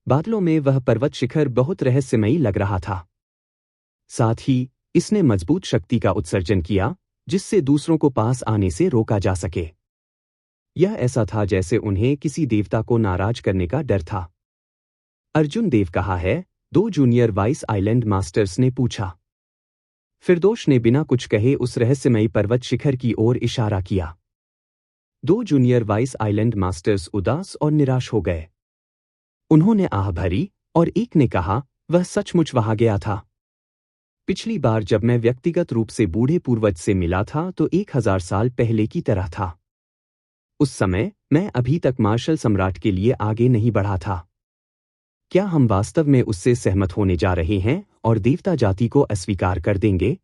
बादलों में वह पर्वत शिखर बहुत रहस्यमयी लग रहा था। साथ ही इसने मजबूत शक्ति का उत्सर्जन किया जिससे दूसरों को पास आने से रोका जा सके। यह ऐसा था जैसे उन्हें किसी देवता को नाराज करने का डर था। अर्जुन देव कहाँ है? 2 जूनियर वाइस आइलैंड मास्टर्स ने पूछा। फिरदौश ने बिना कुछ कहे उस रहस्यमयी पर्वत शिखर की ओर इशारा किया। 2 जूनियर वाइस आइलैंड मास्टर्स उदास और निराश हो गए। उन्होंने आह भरी और एक ने कहा, वह सचमुच वहां गया था। पिछली बार जब मैं व्यक्तिगत रूप से बूढ़े पूर्वज से मिला था तो 1000 साल पहले की तरह था। उस समय मैं अभी तक मार्शल सम्राट के लिए आगे नहीं बढ़ा था। क्या हम वास्तव में उससे सहमत होने जा रहे हैं और देवता जाति को अस्वीकार कर देंगे?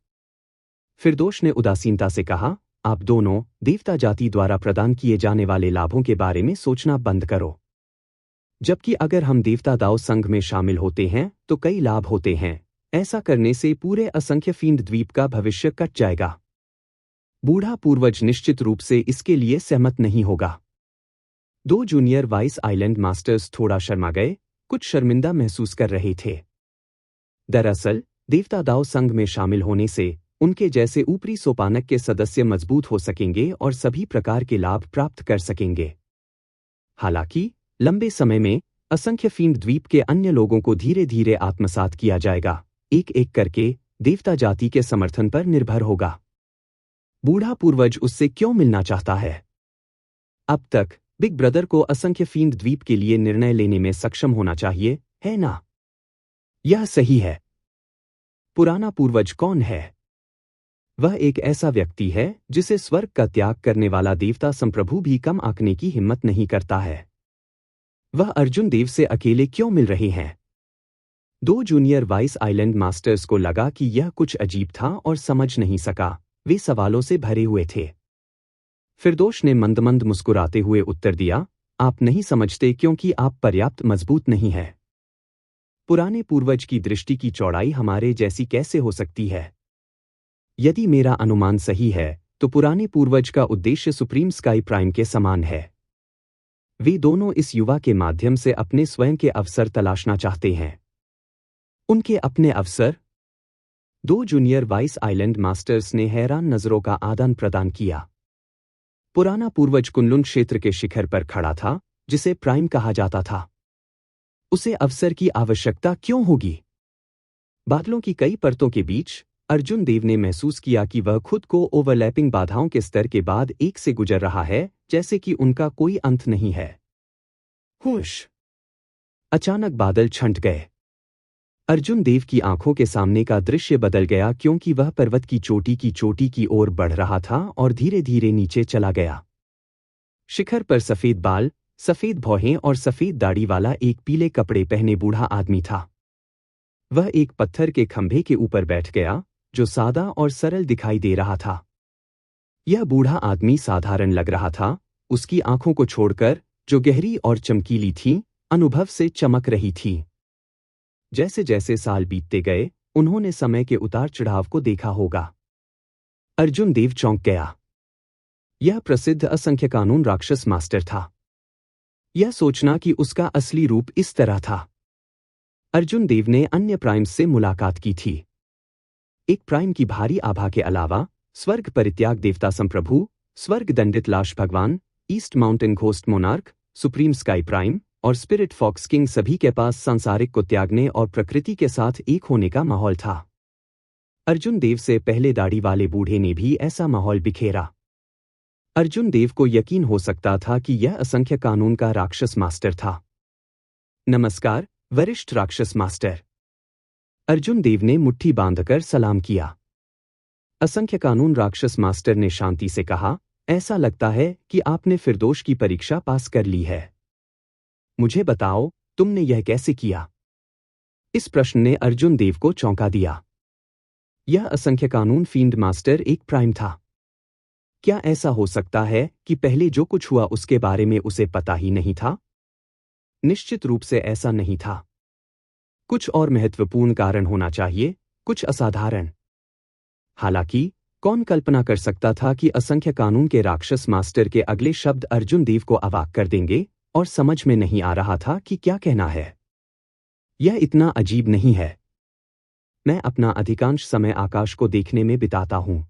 फिरदौश ने उदासीनता से कहा, आप दोनों देवता जाति द्वारा प्रदान किए जाने वाले लाभों के बारे में सोचना बंद करो। जबकि अगर हम देवता दाव संघ में शामिल होते हैं तो कई लाभ होते हैं। ऐसा करने से पूरे असंख्य फींड द्वीप का भविष्य कट जाएगा। बूढ़ा पूर्वज निश्चित रूप से इसके लिए सहमत नहीं होगा। 2 जूनियर वाइस आइलैंड मास्टर्स थोड़ा शर्मा गए, कुछ शर्मिंदा महसूस कर रहे थे। दरअसल देवता दाव संघ में शामिल होने से उनके जैसे ऊपरी सोपानक के सदस्य मजबूत हो सकेंगे और सभी प्रकार के लाभ प्राप्त कर सकेंगे। हालांकि लंबे समय में असंख्य फींड द्वीप के अन्य लोगों को धीरे धीरे आत्मसात किया जाएगा, एक एक करके देवता जाति के समर्थन पर निर्भर होगा। बूढ़ा पूर्वज उससे क्यों मिलना चाहता है? अब तक बिग ब्रदर को असंख्य फींड द्वीप के लिए निर्णय लेने में सक्षम होना चाहिए, है ना? यह सही है। पुराना पूर्वज कौन है? वह एक ऐसा व्यक्ति है जिसे स्वर्ग का त्याग करने वाला देवता संप्रभु भी कम आंकने की हिम्मत नहीं करता है। वह अर्जुन देव से अकेले क्यों मिल रहे हैं? 2 जूनियर वाइस आइलैंड मास्टर्स को लगा कि यह कुछ अजीब था और समझ नहीं सका। वे सवालों से भरे हुए थे। फिरदौश ने मंद मुस्कुराते हुए उत्तर दिया, आप नहीं समझते क्योंकि आप पर्याप्त मजबूत नहीं हैं। पुराने पूर्वज की दृष्टि की चौड़ाई हमारे जैसी कैसे हो सकती है? यदि मेरा अनुमान सही है तो पुराने पूर्वज का उद्देश्य सुप्रीम स्काई प्राइम के समान है। वे दोनों इस युवा के माध्यम से अपने स्वयं के अवसर तलाशना चाहते हैं। उनके अपने अवसर? 2 जूनियर वाइस आइलैंड मास्टर्स ने हैरान नजरों का आदान प्रदान किया। पुराना पूर्वज कुनलुन क्षेत्र के शिखर पर खड़ा था जिसे प्राइम कहा जाता था। उसे अवसर की आवश्यकता क्यों होगी? बादलों की कई परतों के बीच अर्जुन देव ने महसूस किया कि वह खुद को ओवरलैपिंग बाधाओं के स्तर के बाद एक से गुजर रहा है, जैसे कि उनका कोई अंत नहीं है। हुश! अचानक बादल छंट गए। अर्जुन देव की आंखों के सामने का दृश्य बदल गया क्योंकि वह पर्वत की चोटी की ओर बढ़ रहा था और धीरे धीरे नीचे चला गया। शिखर पर सफेद बाल, सफेद भौहें और सफेद दाढ़ी वाला एक पीले कपड़े पहने बूढ़ा आदमी था। वह एक पत्थर के खंभे के ऊपर बैठ गया जो सादा और सरल दिखाई दे रहा था। यह बूढ़ा आदमी साधारण लग रहा था, उसकी आंखों को छोड़कर जो गहरी और चमकीली थीं, अनुभव से चमक रही थीं। जैसे जैसे साल बीतते गए उन्होंने समय के उतार चढ़ाव को देखा होगा। अर्जुन देव चौंक गया। यह प्रसिद्ध असंख्य कानून राक्षस मास्टर था। यह सोचना कि उसका असली रूप इस तरह था। अर्जुन देव ने अन्य प्राइम्स से मुलाकात की थी। एक प्राइम की भारी आभा के अलावा स्वर्ग परित्याग देवता संप्रभु, स्वर्ग दंडित लाश भगवान, east mountain ghost monarch, supreme sky prime और स्पिरिट फॉक्स किंग सभी के पास सांसारिक को त्यागने और प्रकृति के साथ एक होने का माहौल था। अर्जुन देव से पहले दाढ़ी वाले बूढ़े ने भी ऐसा माहौल बिखेरा। अर्जुन देव को यकीन हो सकता था कि यह असंख्य कानून का राक्षस मास्टर था। नमस्कार वरिष्ठ राक्षस मास्टर। अर्जुन देव ने मुट्ठी बांधकर सलाम किया। असंख्य कानून राक्षस मास्टर ने शांति से कहा, ऐसा लगता है कि आपने फिरदौश की परीक्षा पास कर ली है। मुझे बताओ, तुमने यह कैसे किया? इस प्रश्न ने अर्जुन देव को चौंका दिया। यह असंख्य कानून फील्ड मास्टर एक प्राइम था। क्या ऐसा हो सकता है कि पहले जो कुछ हुआ उसके बारे में उसे पता ही नहीं था? निश्चित रूप से ऐसा नहीं था। कुछ और महत्वपूर्ण कारण होना चाहिए, कुछ असाधारण। हालांकि कौन कल्पना कर सकता था कि असंख्य कानून के राक्षस मास्टर के अगले शब्द अर्जुन देव को अवाक कर देंगे और समझ में नहीं आ रहा था कि क्या कहना है। यह इतना अजीब नहीं है। मैं अपना अधिकांश समय आकाश को देखने में बिताता हूं।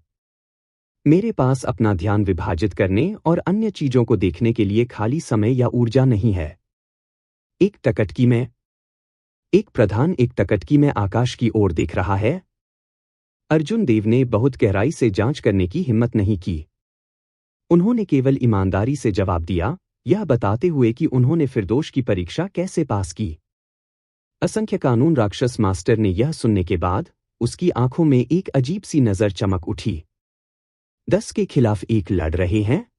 मेरे पास अपना ध्यान विभाजित करने और अन्य चीजों को देखने के लिए खाली समय या ऊर्जा नहीं है। एक टकटकी में आकाश की ओर देख रहा है। अर्जुन देव ने बहुत गहराई से जांच करने की हिम्मत नहीं की। उन्होंने केवल ईमानदारी से जवाब दिया, यह बताते हुए कि उन्होंने फिरदौस की परीक्षा कैसे पास की। असंख्य कानून राक्षस मास्टर ने यह सुनने के बाद उसकी आंखों में एक अजीब सी नजर चमक उठी। 10 के खिलाफ 1 लड़ रहे हैं?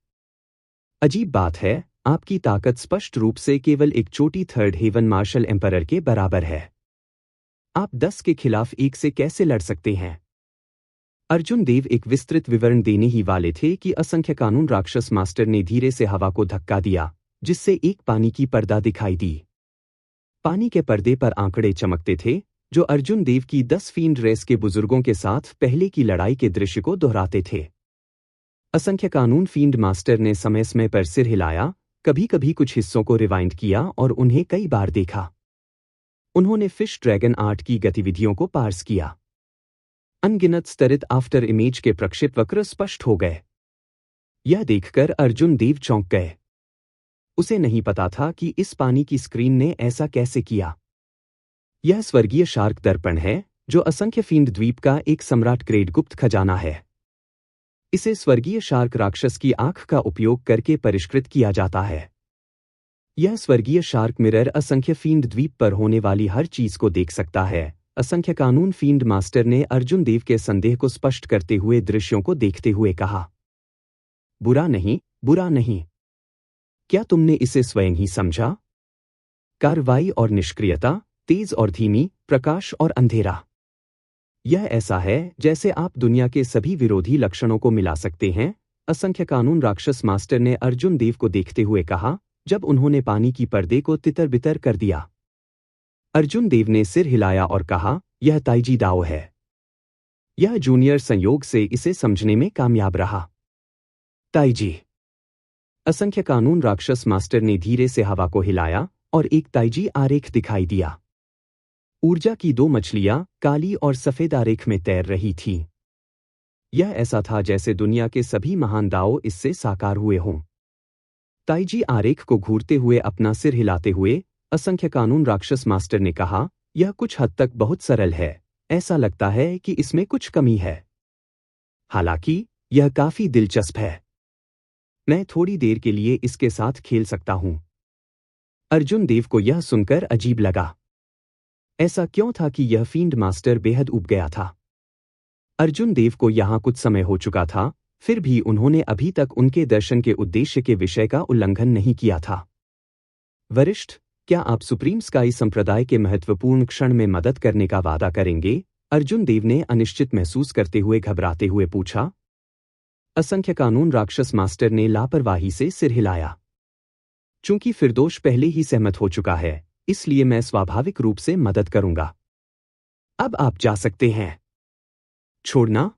अजीब बात है, आपकी ताकत स्पष्ट रूप से केवल एक छोटी थर्ड हेवन मार्शल एम्परर के बराबर है। आप 10 के खिलाफ 1 से कैसे लड़ सकते हैं? अर्जुन देव एक विस्तृत विवरण देने ही वाले थे कि असंख्य कानून राक्षस मास्टर ने धीरे से हवा को धक्का दिया, जिससे एक पानी की पर्दा दिखाई दी। पानी के पर्दे पर आंकड़े चमकते थे, जो अर्जुन देव की 10 फील्ड रेस के बुजुर्गों के साथ पहले की लड़ाई के दृश्य को दोहराते थे। असंख्य कानून फील्ड मास्टर ने समय समय पर सिर हिलाया, कभी कभी कुछ हिस्सों को रिवाइंड किया और उन्हें कई बार देखा। उन्होंने फिश ड्रैगन आर्ट की गतिविधियों को पार्स किया। अनगिनत स्तरित आफ्टर इमेज के प्रक्षेपवक्र स्पष्ट हो गए। यह देखकर अर्जुन देव चौंक गए। उसे नहीं पता था कि इस पानी की स्क्रीन ने ऐसा कैसे किया। यह स्वर्गीय शार्क दर्पण है, जो असंख्य फील्ड द्वीप का एक सम्राट ग्रेड गुप्त खजाना है। इसे स्वर्गीय शार्क राक्षस की आंख का उपयोग करके परिष्कृत किया जाता है। यह स्वर्गीय शार्क मिरर असंख्य फील्ड द्वीप पर होने वाली हर चीज को देख सकता है। असंख्य कानून फील्ड मास्टर ने अर्जुन देव के संदेह को स्पष्ट करते हुए दृश्यों को देखते हुए कहा, बुरा नहीं। क्या तुमने इसे स्वयं ही समझा? कार्रवाई और निष्क्रियता, तेज और धीमी, प्रकाश और अंधेरा। यह ऐसा है जैसे आप दुनिया के सभी विरोधी लक्षणों को मिला सकते हैं। असंख्य कानून राक्षस मास्टर ने अर्जुन देव को देखते हुए कहा, जब उन्होंने पानी की पर्दे को तितर बितर कर दिया। अर्जुन देव ने सिर हिलाया और कहा, यह ताइजी दाओ है। यह जूनियर संयोग से इसे समझने में कामयाब रहा। ताइजी। असंख्य कानून राक्षस मास्टर ने धीरे से हवा को हिलाया और एक ताइजी आरेख दिखाई दिया। ऊर्जा की 2 मछलियां काली और सफेद आरेख में तैर रही थीं। यह ऐसा था जैसे दुनिया के सभी महान दाओ इससे साकार हुए हों। ताइजी आरेख को घूरते हुए अपना सिर हिलाते हुए असंख्य कानून राक्षस मास्टर ने कहा, यह कुछ हद तक बहुत सरल है। ऐसा लगता है कि इसमें कुछ कमी है। हालांकि यह काफी दिलचस्प है। मैं थोड़ी देर के लिए इसके साथ खेल सकता हूं। अर्जुन देव को यह सुनकर अजीब लगा। ऐसा क्यों था कि यह फील्ड मास्टर बेहद ऊब गया था? अर्जुन देव को यहां कुछ समय हो चुका था, फिर भी उन्होंने अभी तक उनके दर्शन के उद्देश्य के विषय का उल्लंघन नहीं किया था। वरिष्ठ, क्या आप सुप्रीम स्काई संप्रदाय के महत्वपूर्ण क्षण में मदद करने का वादा करेंगे? अर्जुन देव ने अनिश्चित महसूस करते हुए घबराते हुए पूछा। असंख्य कानून राक्षस मास्टर ने लापरवाही से सिर हिलाया। चूंकि फिरदौस पहले ही सहमत हो चुका है, इसलिए मैं स्वाभाविक रूप से मदद करूंगा। अब आप जा सकते हैं। छोड़ना?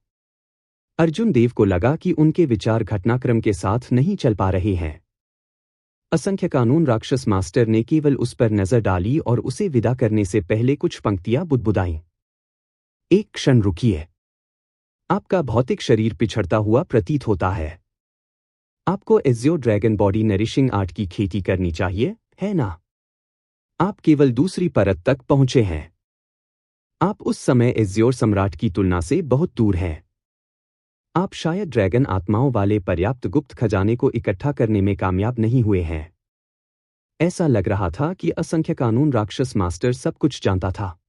अर्जुन देव को लगा कि उनके विचार घटनाक्रम के साथ नहीं चल पा रहे हैं। असंख्य कानून राक्षस मास्टर ने केवल उस पर नजर डाली और उसे विदा करने से पहले कुछ पंक्तियां बुदबुदाईं। एक क्षण रुकिए। आपका भौतिक शरीर पिछड़ता हुआ प्रतीत होता है। आपको Azure dragon body nourishing art की खेती करनी चाहिए, है ना? आप केवल दूसरी परत तक पहुंचे हैं। आप उस समय एज़्योर सम्राट की तुलना से बहुत दूर हैं। आप शायद ड्रैगन आत्माओं वाले पर्याप्त गुप्त खजाने को इकट्ठा करने में कामयाब नहीं हुए हैं। ऐसा लग रहा था कि असंख्य कानून राक्षस मास्टर सब कुछ जानता था।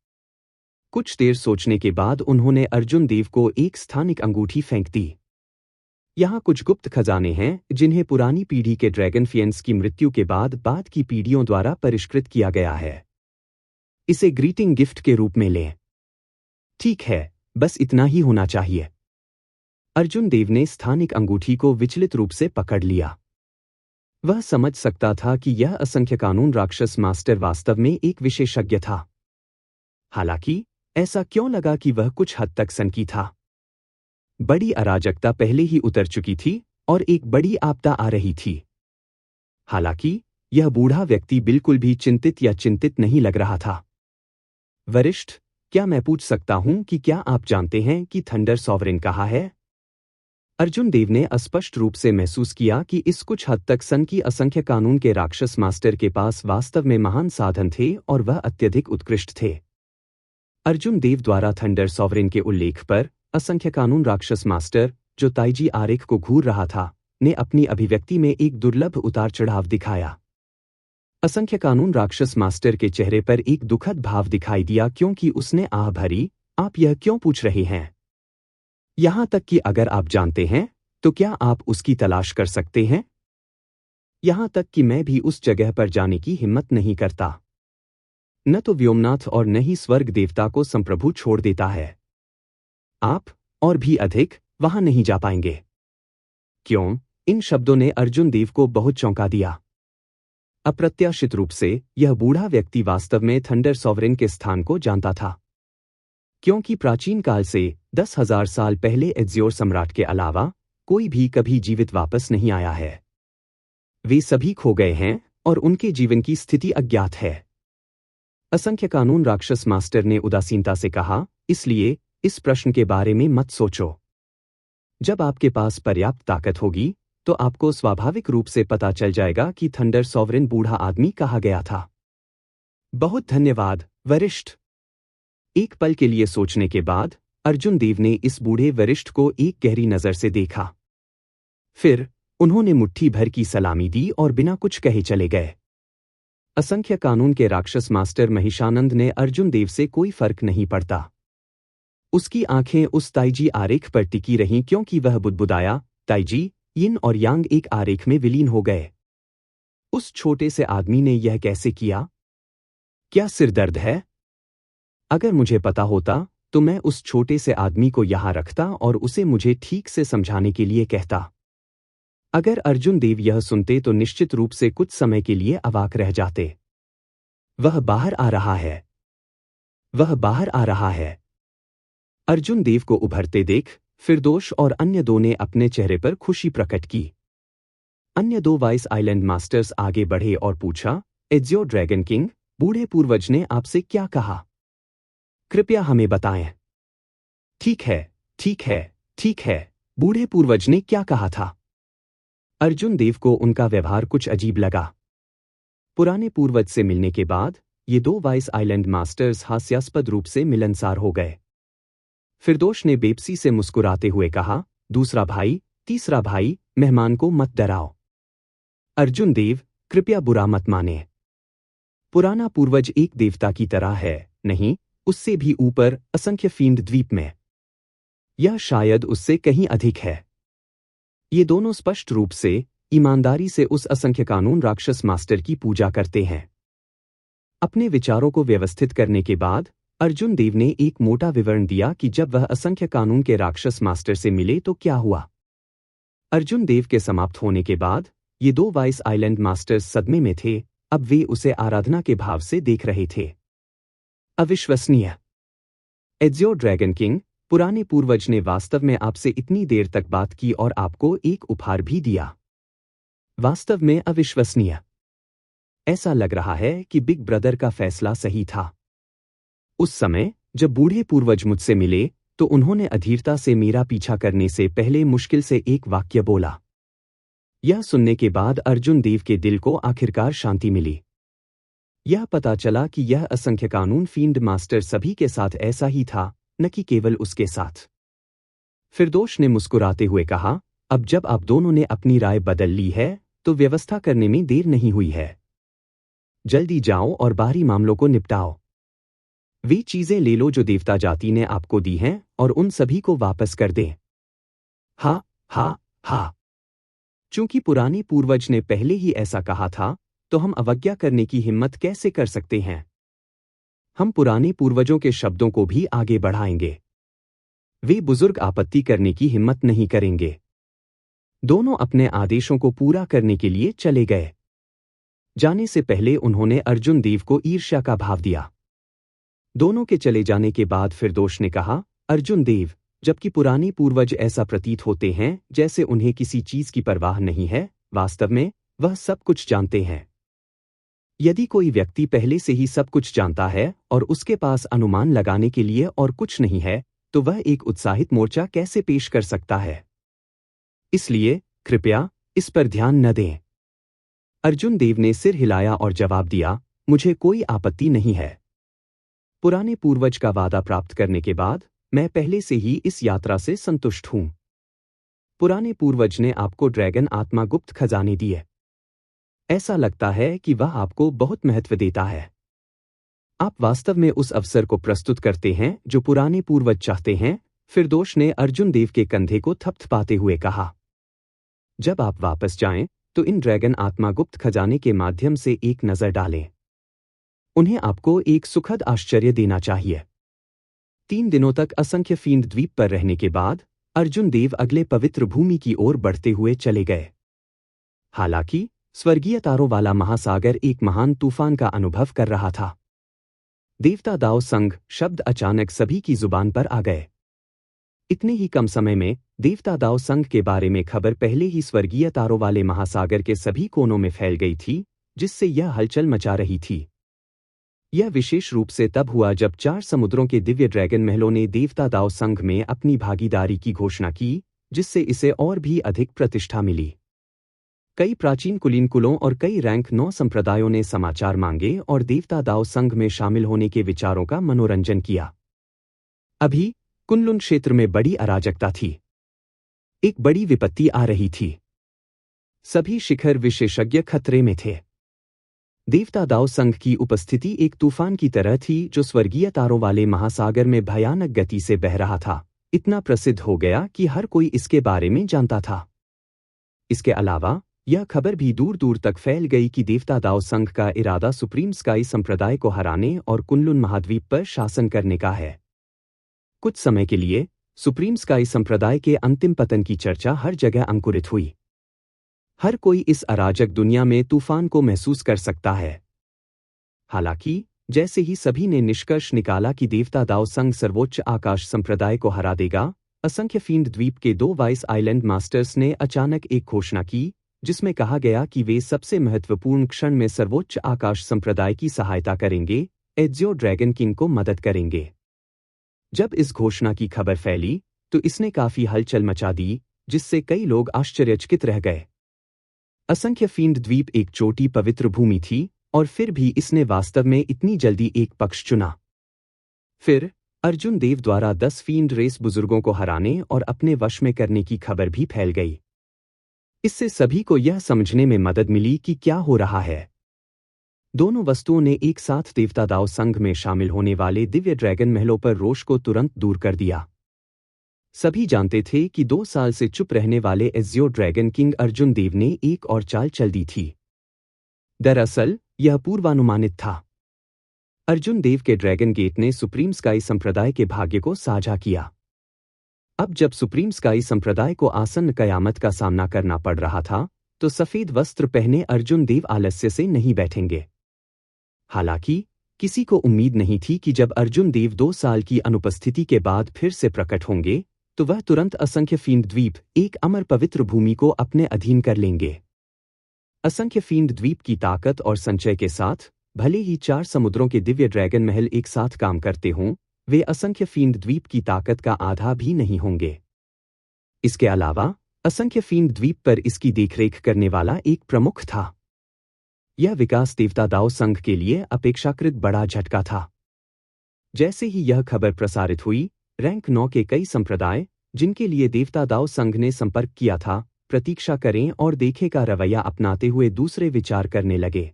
कुछ देर सोचने के बाद उन्होंने अर्जुन देव को एक स्थानिक अंगूठी फेंक दी। यहाँ कुछ गुप्त खजाने हैं जिन्हें पुरानी पीढ़ी के ड्रैगन फियंस की मृत्यु के बाद की पीढ़ियों द्वारा परिष्कृत किया गया है। इसे ग्रीटिंग गिफ्ट के रूप में लें। ठीक है, बस इतना ही होना चाहिए। अर्जुन देव ने स्थानिक अंगूठी को विचलित रूप से पकड़ लिया। वह समझ सकता था कि यह असंख्य कानून राक्षस मास्टर वास्तव में एक विशेषज्ञ था। हालांकि ऐसा क्यों लगा कि वह कुछ हद तक सनकी था? बड़ी अराजकता पहले ही उतर चुकी थी और एक बड़ी आपदा आ रही थी। हालांकि यह बूढ़ा व्यक्ति बिल्कुल भी चिंतित नहीं लग रहा था। वरिष्ठ, क्या मैं पूछ सकता हूं कि क्या आप जानते हैं कि थंडर सॉवरेन कहाँ है? अर्जुन देव ने अस्पष्ट रूप से महसूस किया कि इस कुछ हद तक सन की असंख्य कानून के राक्षस मास्टर के पास वास्तव में महान साधन थे और वह अत्यधिक उत्कृष्ट थे। अर्जुन देव द्वारा थंडर सॉवरेन के उल्लेख पर असंख्य कानून राक्षस मास्टर, जो ताइजी आरेख को घूर रहा था, ने अपनी अभिव्यक्ति में एक दुर्लभ उतार चढ़ाव दिखाया। असंख्य कानून राक्षस मास्टर के चेहरे पर एक दुखद भाव दिखाई दिया क्योंकि उसने आह भरी, आप यह क्यों पूछ रहे हैं? यहां तक कि अगर आप जानते हैं, तो क्या आप उसकी तलाश कर सकते हैं? यहां तक कि मैं भी उस जगह पर जाने की हिम्मत नहीं करता। न तो व्योमनाथ और न ही स्वर्ग देवता को संप्रभु छोड़ देता है। आप, और भी अधिक, वहां नहीं जा पाएंगे। क्यों? इन शब्दों ने अर्जुन देव को बहुत चौंका दिया। अप्रत्याशित रूप से यह बूढ़ा व्यक्ति वास्तव में थंडर सॉवरेन के स्थान को जानता था, क्योंकि प्राचीन काल से 10,000 साल पहले एज़्योर सम्राट के अलावा कोई भी कभी जीवित वापस नहीं आया है। वे सभी खो गए हैं और उनके जीवन की स्थिति अज्ञात है। असंख्य कानून राक्षस मास्टर ने उदासीनता से कहा, इसलिए इस प्रश्न के बारे में मत सोचो। जब आपके पास पर्याप्त ताकत होगी, तो आपको स्वाभाविक रूप से पता चल जाएगा कि थंडर सॉवरेन बूढ़ा आदमी कहाँ गया था। बहुत धन्यवाद, वरिष्ठ। एक पल के लिए सोचने के बाद अर्जुन देव ने इस बूढ़े वरिष्ठ को एक गहरी नजर से देखा। फिर उन्होंने मुट्ठी भर की सलामी दी और बिना कुछ कहे चले गए। असंख्य कानून के राक्षस मास्टर महिषानंद ने अर्जुन देव से कोई फर्क नहीं पड़ता। उसकी आंखें उस ताइजी आरेख पर टिकी रहीं क्योंकि वह बुदबुदाया, ताइजी, यिन और यांग एक आरेख में विलीन हो गए। उस छोटे से आदमी ने यह कैसे किया? क्या सिर दर्द है? अगर मुझे पता होता तो मैं उस छोटे से आदमी को यहां रखता और उसे मुझे ठीक से समझाने के लिए कहता। अगर अर्जुन देव यह सुनते तो निश्चित रूप से कुछ समय के लिए अवाक रह जाते। वह बाहर आ रहा है। वह बाहर आ रहा है। अर्जुन देव को उभरते देख फिरदोष और अन्य दो ने अपने चेहरे पर खुशी प्रकट की। अन्य दो वाइस आइलैंड मास्टर्स आगे बढ़े और पूछा, एज़्योर ड्रैगन किंग, बूढ़े पूर्वज ने आपसे क्या कहा? कृपया हमें बताएं। ठीक है, ठीक है, ठीक है, बूढ़े पूर्वज ने क्या कहा था? अर्जुन देव को उनका व्यवहार कुछ अजीब लगा। पुराने पूर्वज से मिलने के बाद ये दो वाइस आइलैंड मास्टर्स हास्यास्पद रूप से मिलनसार हो गए। फिरदोष ने बेपसी से मुस्कुराते हुए कहा, दूसरा भाई, तीसरा भाई, मेहमान को मत डराओ। अर्जुन देव, कृपया बुरा मत माने। पुराना पूर्वज एक देवता की तरह है, नहीं, उससे भी ऊपर असंख्य फींड द्वीप में। यह शायद उससे कहीं अधिक है। ये दोनों स्पष्ट रूप से, ईमानदारी से उस असंख्य कानून राक्षस मास्टर की पूजा करते हैं। अपने विचारों को व्यवस्थित करने के बाद अर्जुन देव ने एक मोटा विवरण दिया कि जब वह असंख्य कानून के राक्षस मास्टर से मिले तो क्या हुआ। अर्जुन देव के समाप्त होने के बाद ये दो वाइस आइलैंड मास्टर्स सदमे में थे। अब वे उसे आराधना के भाव से देख रहे थे। अविश्वसनीय। एज़्योर ड्रैगन किंग, पुराने पूर्वज ने वास्तव में आपसे इतनी देर तक बात की और आपको एक उपहार भी दिया। वास्तव में अविश्वसनीय। ऐसा लग रहा है कि बिग ब्रदर का फैसला सही था। उस समय जब बूढ़े पूर्वज मुझसे मिले तो उन्होंने अधीरता से मेरा पीछा करने से पहले मुश्किल से एक वाक्य बोला। यह सुनने के बाद अर्जुन देव के दिल को आखिरकार शांति मिली। यह पता चला कि यह असंख्य कानून फील्ड मास्टर सभी के साथ ऐसा ही था, न कि केवल उसके साथ। फिरदोष ने मुस्कुराते हुए कहा, अब जब आप दोनों ने अपनी राय बदल ली है तो व्यवस्था करने में देर नहीं हुई है। जल्दी जाओ और बाहरी मामलों को निपटाओ। वे चीजें ले लो जो देवता जाति ने आपको दी हैं और उन सभी को वापस कर दें। हा हा हा। चूंकि पुराने पूर्वज ने पहले ही ऐसा कहा था, तो हम अवज्ञा करने की हिम्मत कैसे कर सकते हैं? हम पुराने पूर्वजों के शब्दों को भी आगे बढ़ाएंगे। वे बुजुर्ग आपत्ति करने की हिम्मत नहीं करेंगे। दोनों अपने आदेशों को पूरा करने के लिए चले गए। जाने से पहले उन्होंने अर्जुन देव को ईर्ष्या का भाव दिया। दोनों के चले जाने के बाद फिरदोष ने कहा, अर्जुन देव, जबकि पुराने पूर्वज ऐसा प्रतीत होते हैं जैसे उन्हें किसी चीज की परवाह नहीं है, वास्तव में वह सब कुछ जानते हैं। यदि कोई व्यक्ति पहले से ही सब कुछ जानता है और उसके पास अनुमान लगाने के लिए और कुछ नहीं है, तो वह एक उत्साहित मोर्चा कैसे पेश कर सकता है? इसलिए कृपया इस पर ध्यान न दें। अर्जुन देव ने सिर हिलाया और जवाब दिया, मुझे कोई आपत्ति नहीं है। पुराने पूर्वज का वादा प्राप्त करने के बाद मैं पहले से ही इस यात्रा से संतुष्ट हूं। पुराने पूर्वज ने आपको ड्रैगन आत्मा गुप्त खजाने दिए। ऐसा लगता है कि वह आपको बहुत महत्व देता है। आप वास्तव में उस अवसर को प्रस्तुत करते हैं जो पुराने पूर्वज चाहते हैं। फिरदौस ने अर्जुन देव के कंधे को थपथपाते हुए कहा, जब आप वापस जाएं तो इन ड्रैगन आत्मा गुप्त खजाने के माध्यम से एक नजर डालें। उन्हें आपको एक सुखद आश्चर्य देना चाहिए। 3 दिनों तक असंख्य फींड द्वीप पर रहने के बाद अर्जुन देव अगले पवित्र भूमि की ओर बढ़ते हुए चले गए। हालांकि स्वर्गीय तारों वाला महासागर एक महान तूफान का अनुभव कर रहा था। देवता दाव संघ शब्द अचानक सभी की जुबान पर आ गए। इतने ही कम समय में देवता दाव संघ के बारे में खबर पहले ही स्वर्गीय तारों वाले महासागर के सभी कोनों में फैल गई थी, जिससे यह हलचल मचा रही थी। यह विशेष रूप से तब हुआ जब 4 समुद्रों के दिव्य ड्रैगन महलों ने देवता दाव संघ में अपनी भागीदारी की घोषणा की, जिससे इसे और भी अधिक प्रतिष्ठा मिली। कई प्राचीन कुलीन कुलों और कई रैंक 9 संप्रदायों ने समाचार मांगे और देवता दाव संघ में शामिल होने के विचारों का मनोरंजन किया। अभी कुनलुन क्षेत्र में बड़ी अराजकता थी। एक बड़ी विपत्ति आ रही थी। सभी शिखर विशेषज्ञ खतरे में थे। देवता दाव संघ की उपस्थिति एक तूफान की तरह थी जो स्वर्गीय तारों वाले महासागर में भयानक गति से बह रहा था। इतना प्रसिद्ध हो गया कि हर कोई इसके बारे में जानता था। इसके अलावा यह खबर भी दूर दूर तक फैल गई कि देवता दाव संघ का इरादा सुप्रीम स्काई संप्रदाय को हराने और कुनलुन महाद्वीप पर शासन करने का है। कुछ समय के लिए सुप्रीम स्काई संप्रदाय के अंतिम पतन की चर्चा हर जगह अंकुरित हुई। हर कोई इस अराजक दुनिया में तूफान को महसूस कर सकता है। हालांकि जैसे ही सभी ने निष्कर्ष निकाला कि देवता दाव संघ सर्वोच्च आकाश संप्रदाय को हरा देगा, असंख्य फींड द्वीप के 2 वाइस आइलैंड मास्टर्स ने अचानक एक घोषणा की, जिसमें कहा गया कि वे सबसे महत्वपूर्ण क्षण में सर्वोच्च आकाश संप्रदाय की सहायता करेंगे, एजियो ड्रैगन किंग को मदद करेंगे। जब इस घोषणा की खबर फैली तो इसने काफी हलचल मचा दी, जिससे कई लोग आश्चर्यचकित रह गए। असंख्य फींड द्वीप एक छोटी पवित्र भूमि थी और फिर भी इसने वास्तव में इतनी जल्दी एक पक्ष चुना। फिर अर्जुन देव द्वारा 10 फींड रेस बुजुर्गों को हराने और अपने वश में करने की खबर भी फैल गई। इससे सभी को यह समझने में मदद मिली कि क्या हो रहा है। दोनों वस्तुओं ने एक साथ देवता दाव संघ में शामिल होने वाले दिव्य ड्रैगन महलों पर रोष को तुरंत दूर कर दिया। सभी जानते थे कि 2 साल से चुप रहने वाले AJIO dragon king Arjun Dev ने एक और चाल चल दी थी। दरअसल यह पूर्वानुमानित था। अर्जुन देव के ड्रैगन गेट ने सुप्रीम स्काई संप्रदाय के भाग्य को साझा किया। अब जब सुप्रीम स्काई संप्रदाय को आसन्न कयामत का सामना करना पड़ रहा था, तो सफेद वस्त्र पहने अर्जुन देव आलस्य से नहीं बैठेंगे। हालांकि किसी को उम्मीद नहीं थी कि जब अर्जुन देव 2 साल की अनुपस्थिति के बाद फिर से प्रकट होंगे, तो वह तुरंत असंख्य फींड द्वीप, एक अमर पवित्र भूमि को अपने अधीन कर लेंगे। असंख्य फींड द्वीप की ताकत और संचय के साथ, भले ही 4 समुद्रों के दिव्य ड्रैगन महल एक साथ काम करते हों, वे असंख्य फींड द्वीप की ताकत का आधा भी नहीं होंगे। इसके अलावा असंख्य फींड द्वीप पर इसकी देखरेख करने वाला एक प्रमुख था। यह विकास देवता दाव संघ के लिए अपेक्षाकृत बड़ा झटका था। जैसे ही यह खबर प्रसारित हुई, रैंक 9 के कई संप्रदाय, जिनके लिए देवता दाव संघ ने संपर्क किया था, प्रतीक्षा करें और देखें का रवैया अपनाते हुए दूसरे विचार करने लगे।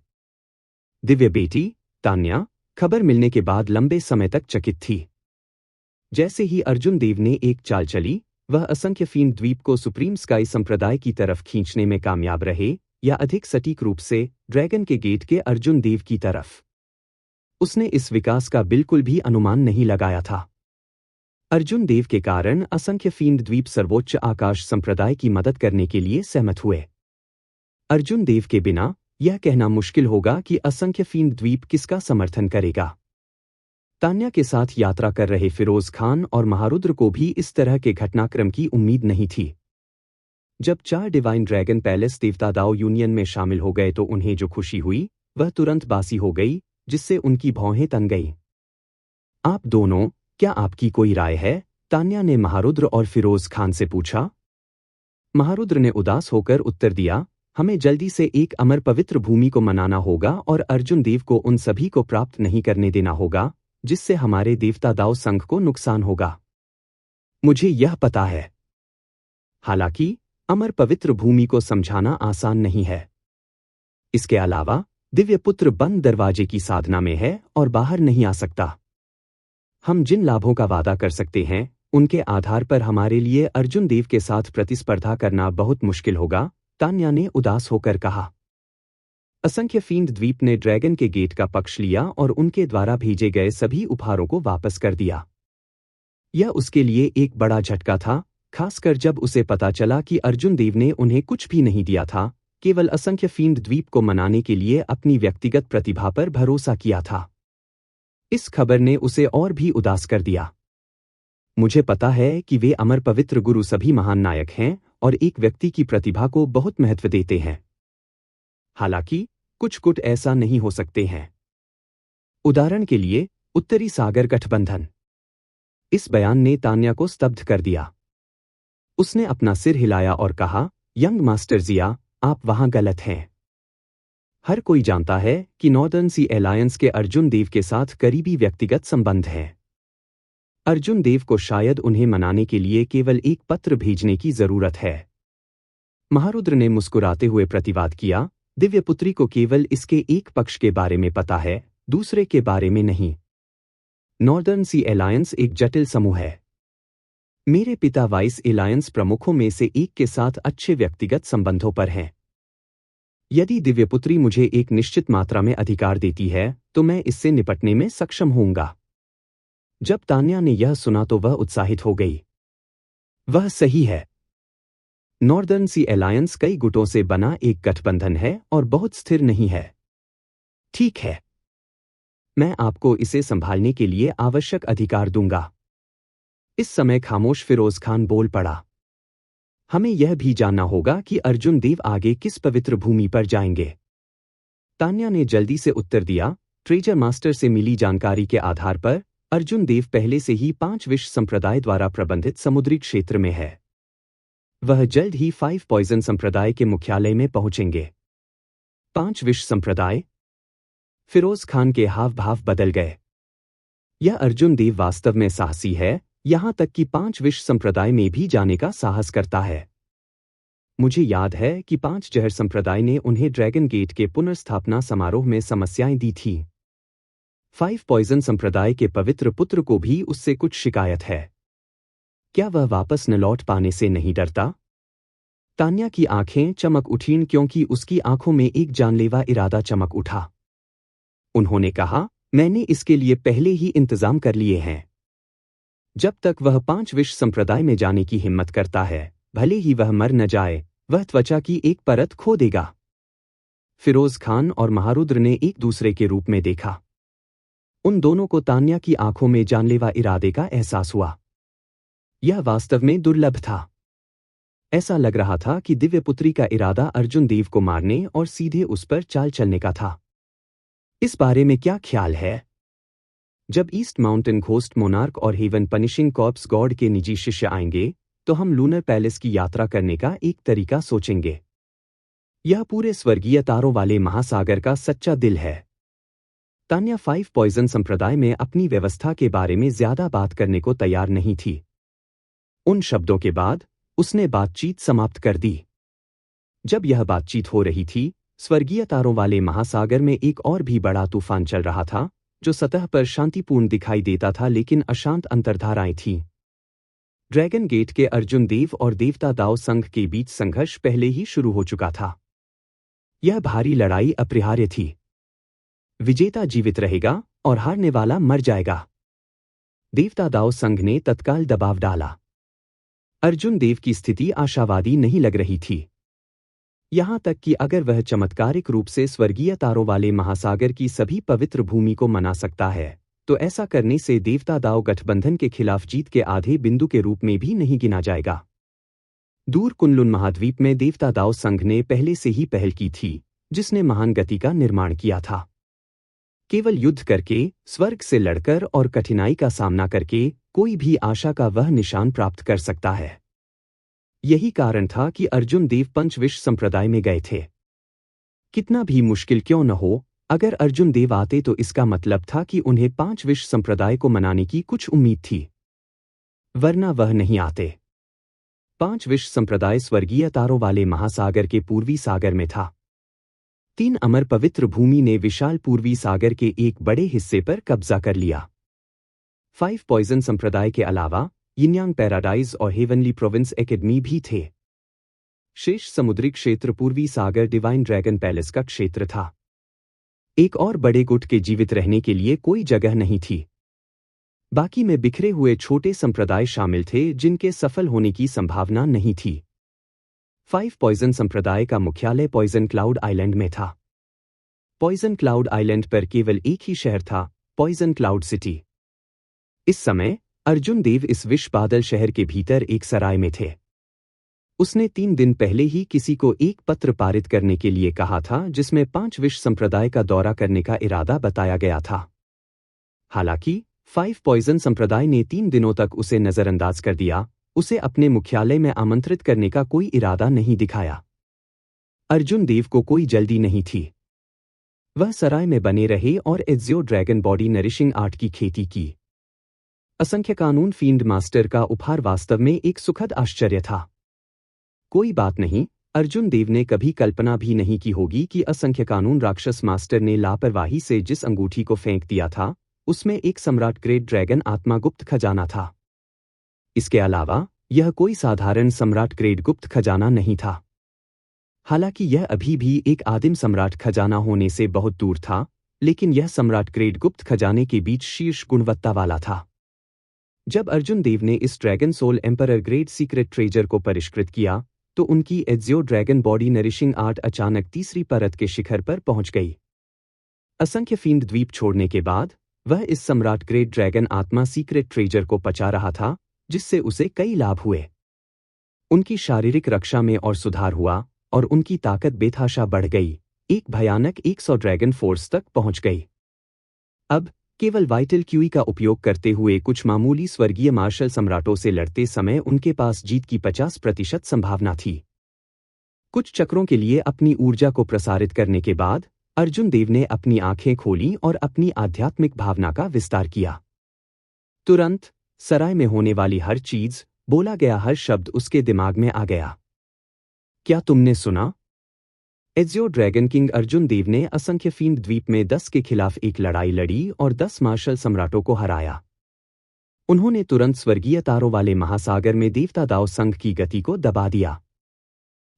दिव्य बेटी तान्या खबर मिलने के बाद लंबे समय तक चकित थी। जैसे ही अर्जुन देव ने एक चाल चली, वह असंख्य फींड द्वीप को सुप्रीम स्काई संप्रदाय की तरफ खींचने में कामयाब रहे, या अधिक सटीक रूप से ड्रैगन के गेट के अर्जुन देव की तरफ। उसने इस विकास का बिल्कुल भी अनुमान नहीं लगाया था। अर्जुन देव के कारण असंख्य फींड द्वीप सर्वोच्च आकाश संप्रदाय की मदद करने के लिए सहमत हुए। अर्जुन देव के बिना यह कहना मुश्किल होगा कि असंख्य फींड द्वीप किसका समर्थन करेगा। तान्या के साथ यात्रा कर रहे फिरोज खान और महारुद्र को भी इस तरह के घटनाक्रम की उम्मीद नहीं थी। जब 4 डिवाइन ड्रैगन पैलेस देवता दाव यूनियन में शामिल हो गए तो उन्हें जो खुशी हुई, वह तुरंत बासी हो गई, जिससे उनकी भौहें तन गईं। आप दोनों, क्या आपकी कोई राय है? तान्या ने महारुद्र और फिरोज खान से पूछा। महारुद्र ने उदास होकर उत्तर दिया, हमें जल्दी से एक अमर पवित्र भूमि को मनाना होगा और अर्जुन देव को उन सभी को प्राप्त नहीं करने देना होगा, जिससे हमारे देवता दाव संघ को नुकसान होगा। मुझे यह पता है। हालांकि अमर पवित्र भूमि को समझाना आसान नहीं है। इसके अलावा दिव्य पुत्र बंद दरवाजे की साधना में है और बाहर नहीं आ सकता। हम जिन लाभों का वादा कर सकते हैं, उनके आधार पर हमारे लिए अर्जुन देव के साथ प्रतिस्पर्धा करना बहुत मुश्किल होगा, तान्या ने उदास होकर कहा। असंख्य फींड द्वीप ने ड्रैगन के गेट का पक्ष लिया और उनके द्वारा भेजे गए सभी उपहारों को वापस कर दिया। यह उसके लिए एक बड़ा झटका था, खासकर जब उसे पता चला कि अर्जुन देव ने उन्हें कुछ भी नहीं दिया था, केवल असंख्य फींड द्वीप को मनाने के लिए अपनी व्यक्तिगत प्रतिभा पर भरोसा किया था। इस खबर ने उसे और भी उदास कर दिया। मुझे पता है कि वे अमर पवित्र गुरु सभी महान नायक हैं और एक व्यक्ति की प्रतिभा को बहुत महत्व देते हैं। हालांकि कुछ गुट ऐसा नहीं हो सकते हैं। उदाहरण के लिए उत्तरी सागर गठबंधन। इस बयान ने तान्या को स्तब्ध कर दिया। उसने अपना सिर हिलाया और कहा, यंग मास्टर जिया, आप वहां गलत हैं। हर कोई जानता है कि नॉर्दर्न सी एलायंस के अर्जुन देव के साथ करीबी व्यक्तिगत संबंध हैं। अर्जुन देव को शायद उन्हें मनाने के लिए केवल एक पत्र भेजने की जरूरत है। महारुद्र ने मुस्कुराते हुए प्रतिवाद किया, दिव्यपुत्री को केवल इसके एक पक्ष के बारे में पता है, दूसरे के बारे में नहीं। नॉर्दर्न सी एलायंस एक जटिल समूह है। मेरे पिता वाइस एलायंस प्रमुखों में से एक के साथ अच्छे व्यक्तिगत संबंधों पर हैं। यदि दिव्यपुत्री मुझे एक निश्चित मात्रा में अधिकार देती है, तो मैं इससे निपटने में सक्षम होऊंगा। जब तान्या ने यह सुना तो वह उत्साहित हो गई। वह सही है। नॉर्दर्न सी एलायंस कई गुटों से बना एक गठबंधन है और बहुत स्थिर नहीं है। ठीक है, मैं आपको इसे संभालने के लिए आवश्यक अधिकार दूंगा। इस समय खामोश फिरोज खान बोल पड़ा। हमें यह भी जानना होगा कि अर्जुन देव आगे किस पवित्र भूमि पर जाएंगे। तान्या ने जल्दी से उत्तर दिया, ट्रेजर मास्टर से मिली जानकारी के आधार पर अर्जुन देव पहले से ही 5 विश्व संप्रदाय द्वारा प्रबंधित समुद्री क्षेत्र में है। वह जल्द ही 5 पॉइजन संप्रदाय के मुख्यालय में पहुंचेंगे। 5 विश्व संप्रदाय? फिरोज खान के हाव भाव बदल गए। यह अर्जुन देव वास्तव में साहसी है, यहां तक कि 5 विश्व संप्रदाय में भी जाने का साहस करता है। मुझे याद है कि 5 जहर संप्रदाय ने उन्हें ड्रैगन गेट के पुनर्स्थापना समारोह में समस्याएं दी थी। 5 पॉइजन संप्रदाय के पवित्र पुत्र को भी उससे कुछ शिकायत है। क्या वह वापस न लौट पाने से नहीं डरता? तान्या की आंखें चमक उठीं क्योंकि उसकी आंखों में एक जानलेवा इरादा चमक उठा। उन्होंने कहा, मैंने इसके लिए पहले ही इंतजाम कर लिए हैं। जब तक वह 5 विश्व संप्रदाय में जाने की हिम्मत करता है, भले ही वह मर न जाए, वह त्वचा की एक परत खो देगा। फिरोज खान और महारुद्र ने एक दूसरे के रूप में देखा। उन दोनों को तान्या की आंखों में जानलेवा इरादे का एहसास हुआ। यह वास्तव में दुर्लभ था। ऐसा लग रहा था कि दिव्यपुत्री का इरादा अर्जुन देव को मारने और सीधे उस पर चाल चलने का था। इस बारे में क्या ख्याल है? जब ईस्ट माउंटेन घोस्ट मोनार्क और हेवन पनिशिंग कॉर्प्स गॉड के निजी शिष्य आएंगे, तो हम लूनर पैलेस की यात्रा करने का एक तरीका सोचेंगे। यह पूरे स्वर्गीय तारों वाले महासागर का सच्चा दिल है। तान्या 5 पॉइजन संप्रदाय में अपनी व्यवस्था के बारे में ज्यादा बात करने को तैयार नहीं थी। उन शब्दों के बाद उसने बातचीत समाप्त कर दी। जब यह बातचीत हो रही थी, स्वर्गीय तारों वाले महासागर में एक और भी बड़ा तूफान चल रहा था, जो सतह पर शांतिपूर्ण दिखाई देता था लेकिन अशांत अंतर्धाराएं थीं। ड्रैगन गेट के अर्जुन देव और देवता दाव संघ के बीच संघर्ष पहले ही शुरू हो चुका था। यह भारी लड़ाई अपरिहार्य थी। विजेता जीवित रहेगा और हारने वाला मर जाएगा। देवता दाव संघ ने तत्काल दबाव डाला। अर्जुन देव की स्थिति आशावादी नहीं लग रही थी। यहां तक कि अगर वह चमत्कारिक रूप से स्वर्गीय तारों वाले महासागर की सभी पवित्र भूमि को मना सकता है, तो ऐसा करने से देवता दाव गठबंधन के खिलाफ जीत के आधे बिंदु के रूप में भी नहीं गिना जाएगा। दूर कुनलुन महाद्वीप में देवता दाव संघ ने पहले से ही पहल की थी, जिसने महान गति का निर्माण किया था। केवल युद्ध करके, स्वर्ग से लड़कर और कठिनाई का सामना करके कोई भी आशा का वह निशान प्राप्त कर सकता है। यही कारण था कि अर्जुन देव पंचविश संप्रदाय में गए थे। कितना भी मुश्किल क्यों न हो, अगर अर्जुन देव आते तो इसका मतलब था कि उन्हें पांचविश संप्रदाय को मनाने की कुछ उम्मीद थी, वरना वह नहीं आते। पांचविश संप्रदाय स्वर्गीय तारों वाले महासागर के पूर्वी सागर में था। 3 अमर पवित्र भूमि ने विशाल पूर्वी सागर के एक बड़े हिस्से पर कब्जा कर लिया। 5 पॉइजन संप्रदाय के अलावा यिनयांग पैराडाइज और हेवनली प्रोविंस एकेडमी भी थे। शेष समुद्री क्षेत्र पूर्वी सागर डिवाइन ड्रैगन पैलेस का क्षेत्र था। एक और बड़े गुट के जीवित रहने के लिए कोई जगह नहीं थी। बाकी में बिखरे हुए छोटे संप्रदाय शामिल थे जिनके सफल होने की संभावना नहीं थी। 5 पॉइजन संप्रदाय का मुख्यालय पॉइजन क्लाउड आइलैंड में था। पॉइजन क्लाउड आइलैंड पर केवल एक ही शहर था, पॉइजन क्लाउड सिटी। इस समय अर्जुन देव इस विष बादल शहर के भीतर एक सराय में थे। उसने 3 दिन पहले ही किसी को एक पत्र पारित करने के लिए कहा था जिसमें 5 विष संप्रदाय का दौरा करने का इरादा बताया गया था। हालांकि 5 पॉइजन संप्रदाय ने 3 दिनों तक उसे नजरअंदाज कर दिया, उसे अपने मुख्यालय में आमंत्रित करने का कोई इरादा नहीं दिखाया। अर्जुन देव को कोई जल्दी नहीं थी। वह सराय में बने रहे और एज़्यो ड्रैगन बॉडी नरिशिंग आर्ट की खेती की। असंख्य कानून फील्ड मास्टर का उपहार वास्तव में एक सुखद आश्चर्य था। कोई बात नहीं, अर्जुन देव ने कभी कल्पना भी नहीं की होगी कि असंख्य कानून राक्षस मास्टर ने लापरवाही से जिस अंगूठी को फेंक दिया था, उसमें एक सम्राट ग्रेट ड्रैगन आत्मा गुप्त खजाना था। इसके अलावा यह कोई साधारण सम्राट ग्रेट गुप्त खजाना नहीं था। हालांकि यह अभी भी एक आदिम सम्राट खजाना होने से बहुत दूर था, लेकिन यह सम्राट ग्रेट गुप्त खजाने के बीच शीर्ष गुणवत्ता वाला था। जब अर्जुन देव ने इस dragon soul emperor great secret treasure को परिष्कृत किया, तो उनकी azure dragon body nourishing art अचानक तीसरी परत के शिखर पर पहुंच गई। असंख्य फील्ड द्वीप छोड़ने के बाद वह इस सम्राट ग्रेट ड्रैगन आत्मा सीक्रेट ट्रेजर को पचा रहा था, जिससे उसे कई लाभ हुए। उनकी शारीरिक रक्षा में और सुधार हुआ और उनकी ताकत बेतहाशा बढ़ गई, एक भयानक 100 ड्रैगन फोर्स तक पहुंच गई। अब केवल वाइटल क्यूई का उपयोग करते हुए कुछ मामूली स्वर्गीय मार्शल सम्राटों से लड़ते समय उनके पास जीत की 50% संभावना थी। कुछ चक्रों के लिए अपनी ऊर्जा को प्रसारित करने के बाद अर्जुन देव ने अपनी आंखें खोली और अपनी आध्यात्मिक भावना का विस्तार किया। तुरंत सराय में होने वाली हर चीज, बोला गया हर शब्द उसके दिमाग में आ गया। क्या तुमने सुना? एज़्यो ड्रैगन किंग अर्जुन देव ने असंख्य फील्ड द्वीप में 10 के खिलाफ एक लड़ाई लड़ी और 10 मार्शल सम्राटों को हराया। उन्होंने तुरंत स्वर्गीय तारों वाले महासागर में देवता दाव संघ की गति को दबा दिया।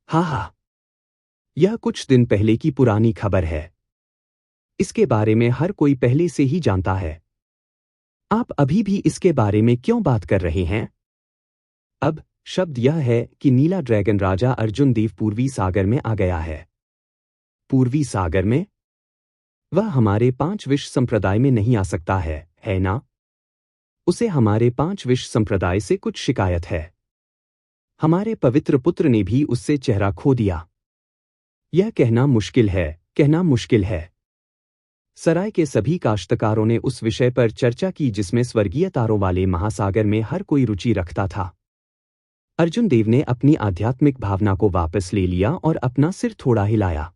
हा, यह कुछ दिन पहले की पुरानी खबर है। इसके बारे में हर कोई पहले से ही जानता है। आप अभी भी इसके बारे में क्यों बात कर रहे हैं? अब शब्द यह है कि नीला ड्रैगन राजा अर्जुन देव पूर्वी सागर में आ गया है। पूर्वी सागर में? वह हमारे 5 विश्व संप्रदाय में नहीं आ सकता है ना? उसे हमारे 5 विश्व संप्रदाय से कुछ शिकायत है। हमारे पवित्र पुत्र ने भी उससे चेहरा खो दिया। यह कहना मुश्किल है। सराय के सभी काश्तकारों ने उस विषय पर चर्चा की जिसमें स्वर्गीय तारों वाले महासागर में हर कोई रुचि रखता था। अर्जुन देव ने अपनी आध्यात्मिक भावना को वापस ले लिया और अपना सिर थोड़ा हिलाया।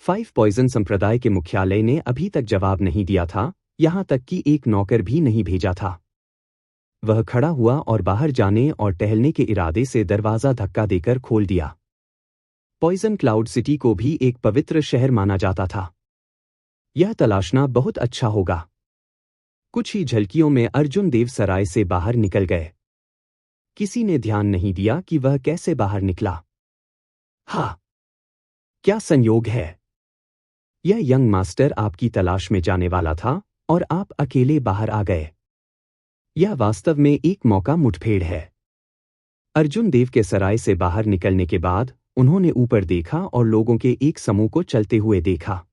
5 पॉइजन संप्रदाय के मुख्यालय ने अभी तक जवाब नहीं दिया था, यहां तक कि एक नौकर भी नहीं भेजा था। वह खड़ा हुआ और बाहर जाने और टहलने के इरादे से दरवाजा धक्का देकर खोल दिया। पॉइजन क्लाउड सिटी को भी एक पवित्र शहर माना जाता था। यह तलाशना बहुत अच्छा होगा। कुछ ही झलकियों में अर्जुन देव सराय से बाहर निकल गए। किसी ने ध्यान नहीं दिया कि वह कैसे बाहर निकला। हाँ, क्या संयोग है! यह यंग मास्टर आपकी तलाश में जाने वाला था और आप अकेले बाहर आ गए। यह वास्तव में एक मौका मुठभेड़ है। अर्जुन देव के सराय से बाहर निकलने के बाद उन्होंने ऊपर देखा और लोगों के एक समूह को चलते हुए देखा,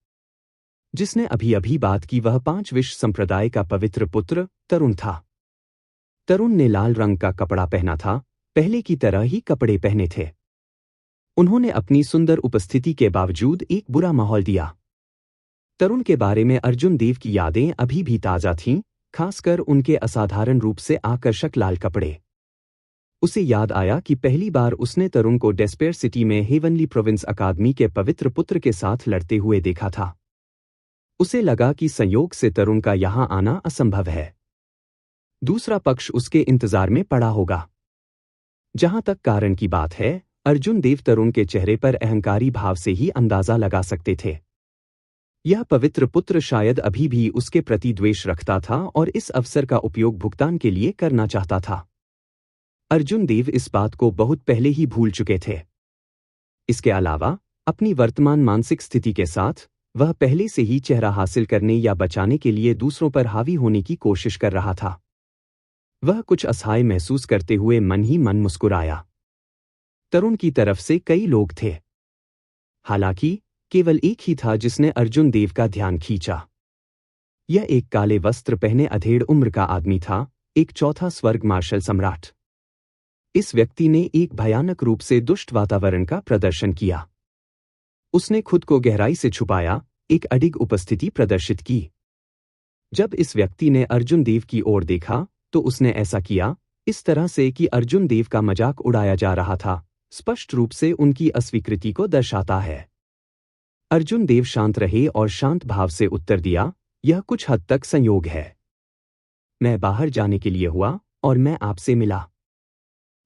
जिसने अभी अभी बात की। वह 5 विश्व संप्रदाय का पवित्र पुत्र तरुण था। तरुण ने लाल रंग का कपड़ा पहना था, पहले की तरह ही कपड़े पहने थे। उन्होंने अपनी सुंदर उपस्थिति के बावजूद एक बुरा माहौल दिया। तरुण के बारे में अर्जुन देव की यादें अभी भी ताज़ा थीं, खासकर उनके असाधारण रूप से आकर्षक लाल कपड़े। उसे याद आया कि पहली बार उसने तरुण को डेस्पेयर सिटी में हेवनली प्रोविंस अकादमी के पवित्र पुत्र के साथ लड़ते हुए देखा था। उसे लगा कि संयोग से तरुण का यहां आना असंभव है। दूसरा पक्ष उसके इंतजार में पड़ा होगा। जहां तक कारण की बात है, अर्जुन देव तरुण के चेहरे पर अहंकारी भाव से ही अंदाजा लगा सकते थे। यह पवित्र पुत्र शायद अभी भी उसके प्रति द्वेष रखता था और इस अवसर का उपयोग भुगतान के लिए करना चाहता था। अर्जुन देव इस बात को बहुत पहले ही भूल चुके थे। इसके अलावा अपनी वर्तमान मानसिक स्थिति के साथ वह पहले से ही चेहरा हासिल करने या बचाने के लिए दूसरों पर हावी होने की कोशिश कर रहा था। वह कुछ असहाय महसूस करते हुए मन ही मन मुस्कुराया। तरुण की तरफ से कई लोग थे। हालांकि केवल एक ही था जिसने अर्जुन देव का ध्यान खींचा। यह एक काले वस्त्र पहने अधेड़ उम्र का आदमी था, एक चौथा स्वर्ग मार्शल सम्राट। इस व्यक्ति ने एक भयानक रूप से दुष्ट वातावरण का प्रदर्शन किया। उसने खुद को गहराई से छुपाया, एक अडिग उपस्थिति प्रदर्शित की। जब इस व्यक्ति ने अर्जुन देव की ओर देखा तो उसने ऐसा किया, इस तरह से कि अर्जुन देव का मजाक उड़ाया जा रहा था, स्पष्ट रूप से उनकी अस्वीकृति को दर्शाता है। अर्जुन देव शांत रहे और शांत भाव से उत्तर दिया, यह कुछ हद तक संयोग है। मैं बाहर जाने के लिए हुआ और मैं आपसे मिला।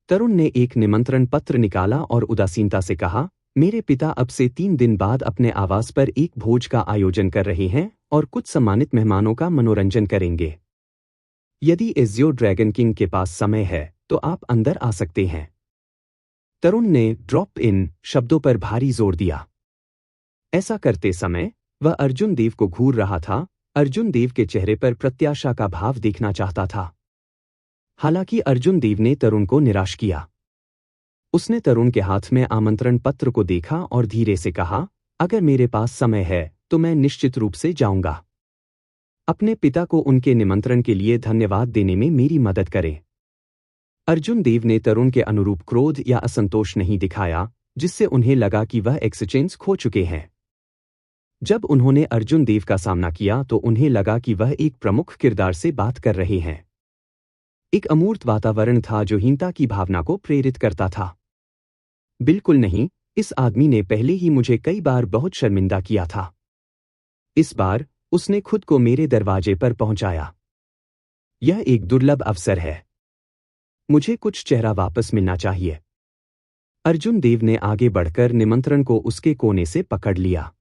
तरुण ने एक निमंत्रण पत्र निकाला और उदासीनता से कहा, मेरे पिता अब से 3 दिन बाद अपने आवास पर एक भोज का आयोजन कर रहे हैं और कुछ सम्मानित मेहमानों का मनोरंजन करेंगे। यदि एजियो ड्रैगन किंग के पास समय है तो आप अंदर आ सकते हैं। तरुण ने ड्रॉप इन शब्दों पर भारी जोर दिया। ऐसा करते समय वह अर्जुन देव को घूर रहा था। अर्जुन देव के चेहरे पर प्रत्याशा का भाव देखना चाहता था। हालांकि अर्जुन देव ने तरुण को निराश किया। उसने तरुण के हाथ में आमंत्रण पत्र को देखा और धीरे से कहा, अगर मेरे पास समय है तो मैं निश्चित रूप से जाऊंगा। अपने पिता को उनके निमंत्रण के लिए धन्यवाद देने में मेरी मदद करें। अर्जुन देव ने तरुण के अनुरूप क्रोध या असंतोष नहीं दिखाया, जिससे उन्हें लगा कि वह एक्सचेंज खो चुके हैं। जब उन्होंने अर्जुन देव का सामना किया तो उन्हें लगा कि वह एक प्रमुख किरदार से बात कर रहे हैं। एक अमूर्त वातावरण था जो हीनता की भावना को प्रेरित करता था। बिल्कुल नहीं, इस आदमी ने पहले ही मुझे कई बार बहुत शर्मिंदा किया था। इस बार उसने खुद को मेरे दरवाजे पर पहुंचाया। यह एक दुर्लभ अवसर है। मुझे कुछ चेहरा वापस मिलना चाहिए। अर्जुन देव ने आगे बढ़कर निमंत्रण को उसके कोने से पकड़ लिया।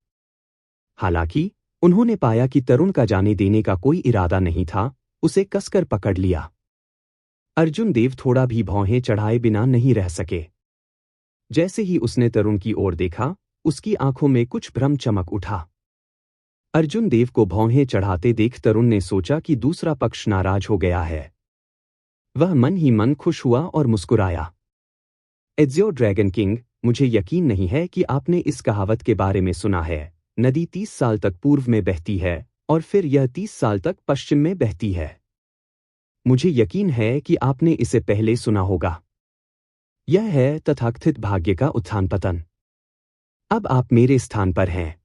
हालांकि उन्होंने पाया कि तरुण का जाने देने का कोई इरादा नहीं था, उसे कसकर पकड़ लिया। अर्जुन देव थोड़ा भी भौहें चढ़ाए बिना नहीं रह सके। जैसे ही उसने तरुण की ओर देखा, उसकी आंखों में कुछ भ्रम चमक उठा। अर्जुन देव को भौहें चढ़ाते देख तरुण ने सोचा कि दूसरा पक्ष नाराज हो गया है। वह मन ही मन खुश हुआ और मुस्कुराया। एजियो ड्रैगन किंग, मुझे यकीन नहीं है कि आपने इस कहावत के बारे में सुना है, नदी 30 साल तक पूर्व में बहती है और फिर यह 30 साल तक पश्चिम में बहती है। मुझे यकीन है कि आपने इसे पहले सुना होगा। यह है तथाकथित भाग्य का उत्थान पतन। अब आप मेरे स्थान पर हैं।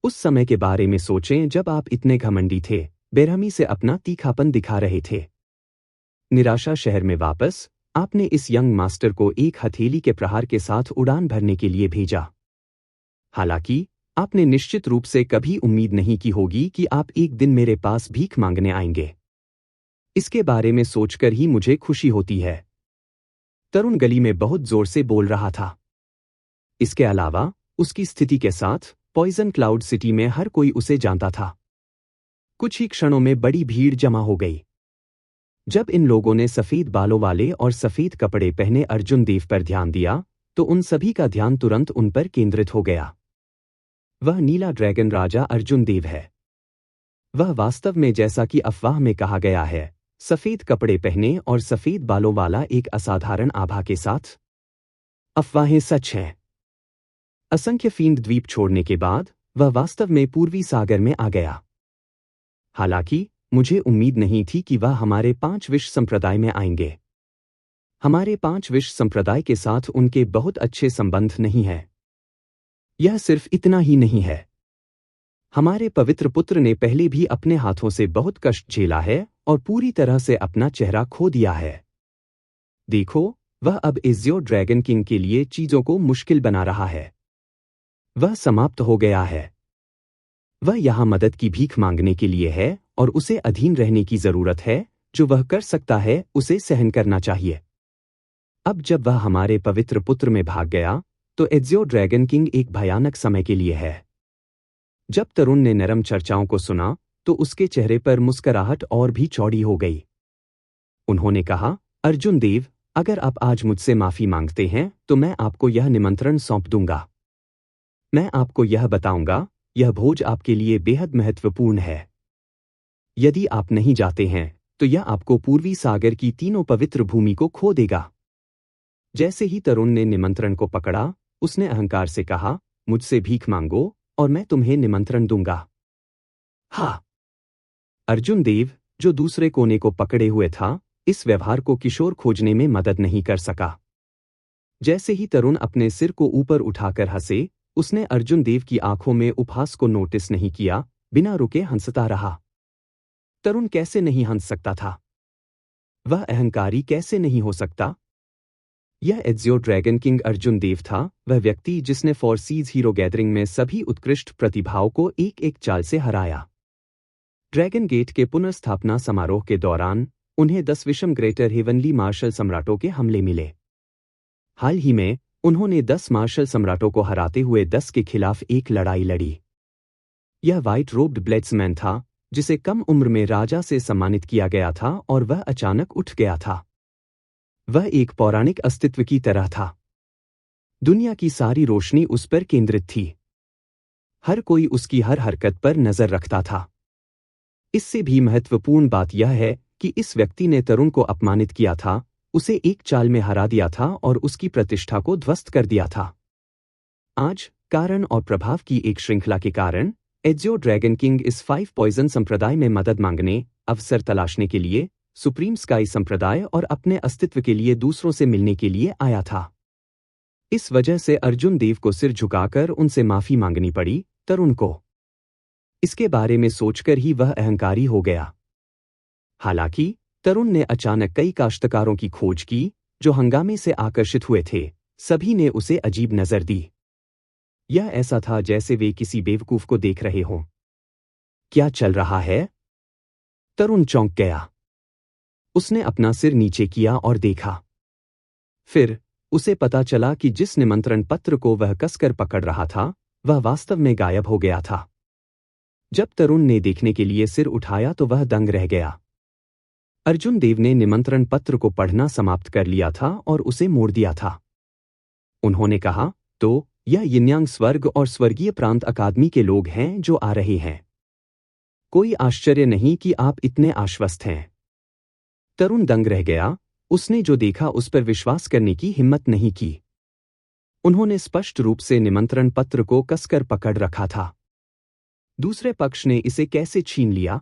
उस समय के बारे में सोचें जब आप इतने घमंडी थे, बेरहमी से अपना तीखापन दिखा रहे थे। निराशा शहर में वापस, आपने इस यंग मास्टर को एक हथेली के प्रहार के साथ उड़ान भरने के लिए भेजा। हालांकि आपने निश्चित रूप से कभी उम्मीद नहीं की होगी कि आप एक दिन मेरे पास भीख मांगने आएंगे। इसके बारे में सोचकर ही मुझे खुशी होती है। तरुण गली में बहुत जोर से बोल रहा था। इसके अलावा उसकी स्थिति के साथ पॉइजन क्लाउड सिटी में हर कोई उसे जानता था। कुछ ही क्षणों में बड़ी भीड़ जमा हो गई। जब इन लोगों ने सफेद बालों वाले और सफेद कपड़े पहने अर्जुन देव पर ध्यान दिया तो उन सभी का ध्यान तुरंत उन पर केंद्रित हो गया। वह नीला ड्रैगन राजा अर्जुन देव है। वह वास्तव में, जैसा कि अफवाह में कहा गया है, सफेद कपड़े पहने और सफेद बालों वाला एक असाधारण आभा के साथ। अफवाहें सच हैं। असंख्य फींड द्वीप छोड़ने के बाद वह वास्तव में पूर्वी सागर में आ गया। हालांकि मुझे उम्मीद नहीं थी कि वह हमारे 5 विश्व संप्रदाय में आएंगे। हमारे 5 विश्व संप्रदाय के साथ उनके बहुत अच्छे संबंध नहीं है। यह सिर्फ इतना ही नहीं है, हमारे पवित्र पुत्र ने पहले भी अपने हाथों से बहुत कष्ट झेला है और पूरी तरह से अपना चेहरा खो दिया है। देखो, वह अब एजियो ड्रैगन किंग के लिए चीजों को मुश्किल बना रहा है। वह समाप्त हो गया है। वह यहां मदद की भीख मांगने के लिए है और उसे अधीन रहने की जरूरत है। जो वह कर सकता है उसे सहन करना चाहिए। अब जब वह हमारे पवित्र पुत्र में भाग गया तो एजियो ड्रैगन किंग एक भयानक समय के लिए है। जब तरुण ने नरम चर्चाओं को सुना तो उसके चेहरे पर मुस्कुराहट और भी चौड़ी हो गई। उन्होंने कहा, अर्जुन देव, अगर आप आज मुझसे माफी मांगते हैं तो मैं आपको यह निमंत्रण सौंप दूंगा। मैं आपको यह बताऊंगा, यह भोज आपके लिए बेहद महत्वपूर्ण है। यदि आप नहीं जाते हैं तो यह आपको पूर्वी सागर की तीनों पवित्र भूमि को खो देगा। जैसे ही तरुण ने निमंत्रण को पकड़ा, उसने अहंकार से कहा, मुझसे भीख मांगो और मैं तुम्हें निमंत्रण दूंगा। हाँ। अर्जुन देव, जो दूसरे कोने को पकड़े हुए था, इस व्यवहार को किशोर खोजने में मदद नहीं कर सका। जैसे ही तरुण अपने सिर को ऊपर उठाकर हंसे, उसने अर्जुन देव की आंखों में उपहास को नोटिस नहीं किया, बिना रुके हंसता रहा। तरुण कैसे नहीं हंस सकता था? वह अहंकारी कैसे नहीं हो सकता? यह एजियो ड्रैगन किंग अर्जुन देव था, वह व्यक्ति जिसने फोर सीज हीरो गैदरिंग में सभी उत्कृष्ट प्रतिभाओं को एक एक चाल से हराया। ड्रैगन गेट के पुनर्स्थापना समारोह के दौरान उन्हें 10 विषम ग्रेटर हेवनली मार्शल सम्राटों के हमले मिले। हाल ही में उन्होंने 10 मार्शल सम्राटों को हराते हुए 10 के खिलाफ एक लड़ाई लड़ी। यह व्हाइट रोब्ड ब्लेड्समैन था, जिसे कम उम्र में राजा से सम्मानित किया गया था और वह अचानक उठ गया था। वह एक पौराणिक अस्तित्व की तरह था। दुनिया की सारी रोशनी उस पर केंद्रित थी। हर कोई उसकी हर हरकत पर नजर रखता था। इससे भी महत्वपूर्ण बात यह है कि इस व्यक्ति ने तरुण को अपमानित किया था, उसे एक चाल में हरा दिया था और उसकी प्रतिष्ठा को ध्वस्त कर दिया था। आज, कारण और प्रभाव की एक श्रृंखला के कारण, एजियो ड्रैगन किंग इस 5 पॉइजन संप्रदाय में मदद मांगने, अवसर तलाशने के लिए, सुप्रीम स्काई संप्रदाय और अपने अस्तित्व के लिए दूसरों से मिलने के लिए आया था। इस वजह से अर्जुन देव को सिर झुकाकर उनसे माफी मांगनी पड़ी, तरुण को। इसके बारे में सोचकर ही वह अहंकारी हो गया। हालांकि तरुण ने अचानक कई काश्तकारों की खोज की जो हंगामे से आकर्षित हुए थे। सभी ने उसे अजीब नजर दी। यह ऐसा था जैसे वे किसी बेवकूफ को देख रहे हों। क्या चल रहा है? तरुण चौंक गया। उसने अपना सिर नीचे किया और देखा। फिर उसे पता चला कि जिस निमंत्रण पत्र को वह कसकर पकड़ रहा था, वह वास्तव में गायब हो गया था। जब तरुण ने देखने के लिए सिर उठाया तो वह दंग रह गया। अर्जुन देव ने निमंत्रण पत्र को पढ़ना समाप्त कर लिया था और उसे मोड़ दिया था। उन्होंने कहा, तो यह यिन्यांग स्वर्ग और स्वर्गीय प्रांत अकादमी के लोग हैं जो आ रहे हैं। कोई आश्चर्य नहीं कि आप इतने आश्वस्त हैं। तरुण दंग रह गया। उसने जो देखा उस पर विश्वास करने की हिम्मत नहीं की। उन्होंने स्पष्ट रूप से निमंत्रण पत्र को कसकर पकड़ रखा था। दूसरे पक्ष ने इसे कैसे छीन लिया?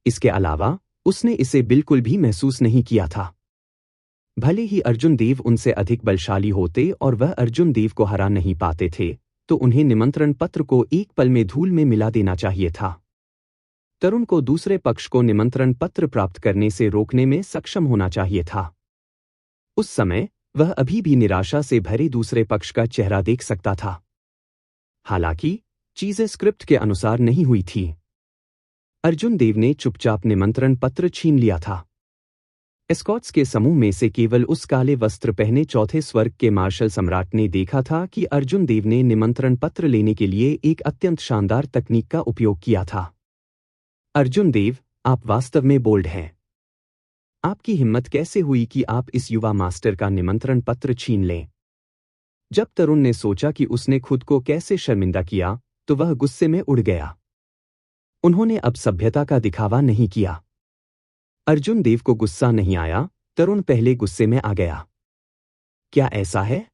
इसके अलावा उसने इसे बिल्कुल भी महसूस नहीं किया था। भले ही अर्जुन देव उनसे अधिक बलशाली होते और वह अर्जुन देव को हरा नहीं पाते थे, तो उन्हें निमंत्रण पत्र को एक पल में धूल में मिला देना चाहिए था। तरुण को दूसरे पक्ष को निमंत्रण पत्र प्राप्त करने से रोकने में सक्षम होना चाहिए था। उस समय वह अभी भी निराशा से भरे दूसरे पक्ष का चेहरा देख सकता था। हालांकि चीजें स्क्रिप्ट के अनुसार नहीं हुई थी। अर्जुन देव ने चुपचाप निमंत्रण पत्र छीन लिया था। एस्कॉट्स के समूह में से केवल उस काले वस्त्र पहने चौथे स्वर्ग के मार्शल सम्राट ने देखा था कि अर्जुन देव ने निमंत्रण पत्र लेने के लिए एक अत्यंत शानदार तकनीक का उपयोग किया था। अर्जुन देव, आप वास्तव में बोल्ड हैं। आपकी हिम्मत कैसे हुई कि आप इस युवा मास्टर का निमंत्रण पत्र छीन लें? जब तरुण ने सोचा कि उसने खुद को कैसे शर्मिंदा किया, तो वह गुस्से में उड़ गया। उन्होंने अब सभ्यता का दिखावा नहीं किया। अर्जुन देव को गुस्सा नहीं आया, तरुण पहले गुस्से में आ गया। क्या ऐसा है?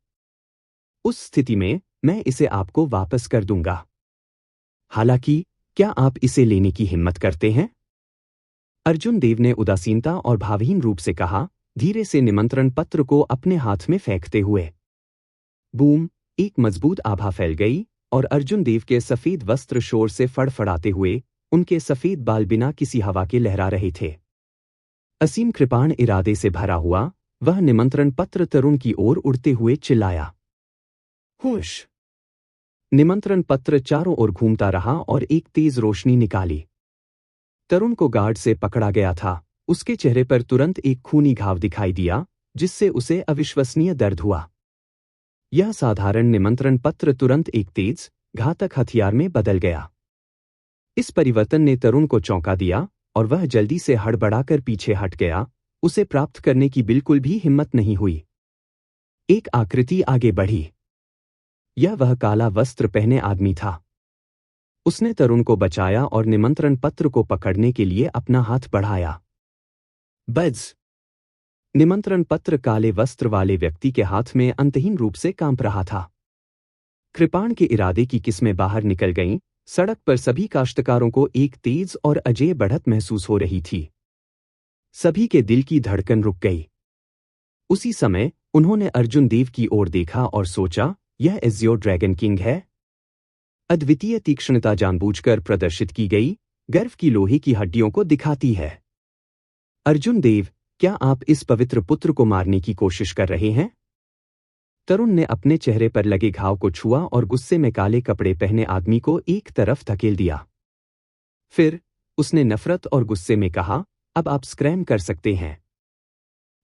उस स्थिति में मैं इसे आपको वापस कर दूंगा। हालांकि क्या आप इसे लेने की हिम्मत करते हैं? अर्जुन देव ने उदासीनता और भावहीन रूप से कहा, धीरे से निमंत्रण पत्र को अपने हाथ में फेंकते हुए। बूम! एक मजबूत आभा फैल गई और अर्जुन देव के सफेद वस्त्र शोर से फड़फड़ाते हुए, उनके सफेद बाल बिना किसी हवा के लहरा रहे थे। असीम कृपाण इरादे से भरा हुआ, वह निमंत्रण पत्र तरुण की ओर उड़ते हुए चिल्लाया। हुश! निमंत्रण पत्र चारों ओर घूमता रहा और एक तेज रोशनी निकाली। तरुण को गार्ड से पकड़ा गया था। उसके चेहरे पर तुरंत एक खूनी घाव दिखाई दिया, जिससे उसे अविश्वसनीय दर्द हुआ। यह साधारण निमंत्रण पत्र तुरंत एक तेज, घातक हथियार में बदल गया। इस परिवर्तन ने तरुण को चौंका दिया और वह जल्दी से हड़बड़ाकर पीछे हट गया। उसे प्राप्त करने की बिल्कुल भी हिम्मत नहीं हुई। एक आकृति आगे बढ़ी। यह वह काला वस्त्र पहने आदमी था। उसने तरुण को बचाया और निमंत्रण पत्र को पकड़ने के लिए अपना हाथ बढ़ाया। बज़! निमंत्रण पत्र काले वस्त्र वाले व्यक्ति के हाथ में अंतहीन रूप से कांप रहा था। कृपाण के इरादे की किस्में बाहर निकल गईं। सड़क पर सभी काश्तकारों को एक तेज और अजेय बढ़त महसूस हो रही थी। सभी के दिल की धड़कन रुक गई। उसी समय उन्होंने अर्जुन देव की ओर देखा और सोचा, यह एज़्योर ड्रैगन किंग है। अद्वितीय तीक्ष्णता जानबूझकर प्रदर्शित की गई, गर्व की लोहे की हड्डियों को दिखाती है। अर्जुन देव, क्या आप इस पवित्र पुत्र को मारने की कोशिश कर रहे हैं? तरुण ने अपने चेहरे पर लगे घाव को छुआ और गुस्से में काले कपड़े पहने आदमी को एक तरफ धकेल दिया। फिर उसने नफरत और गुस्से में कहा, अब आप स्क्रैम कर सकते हैं।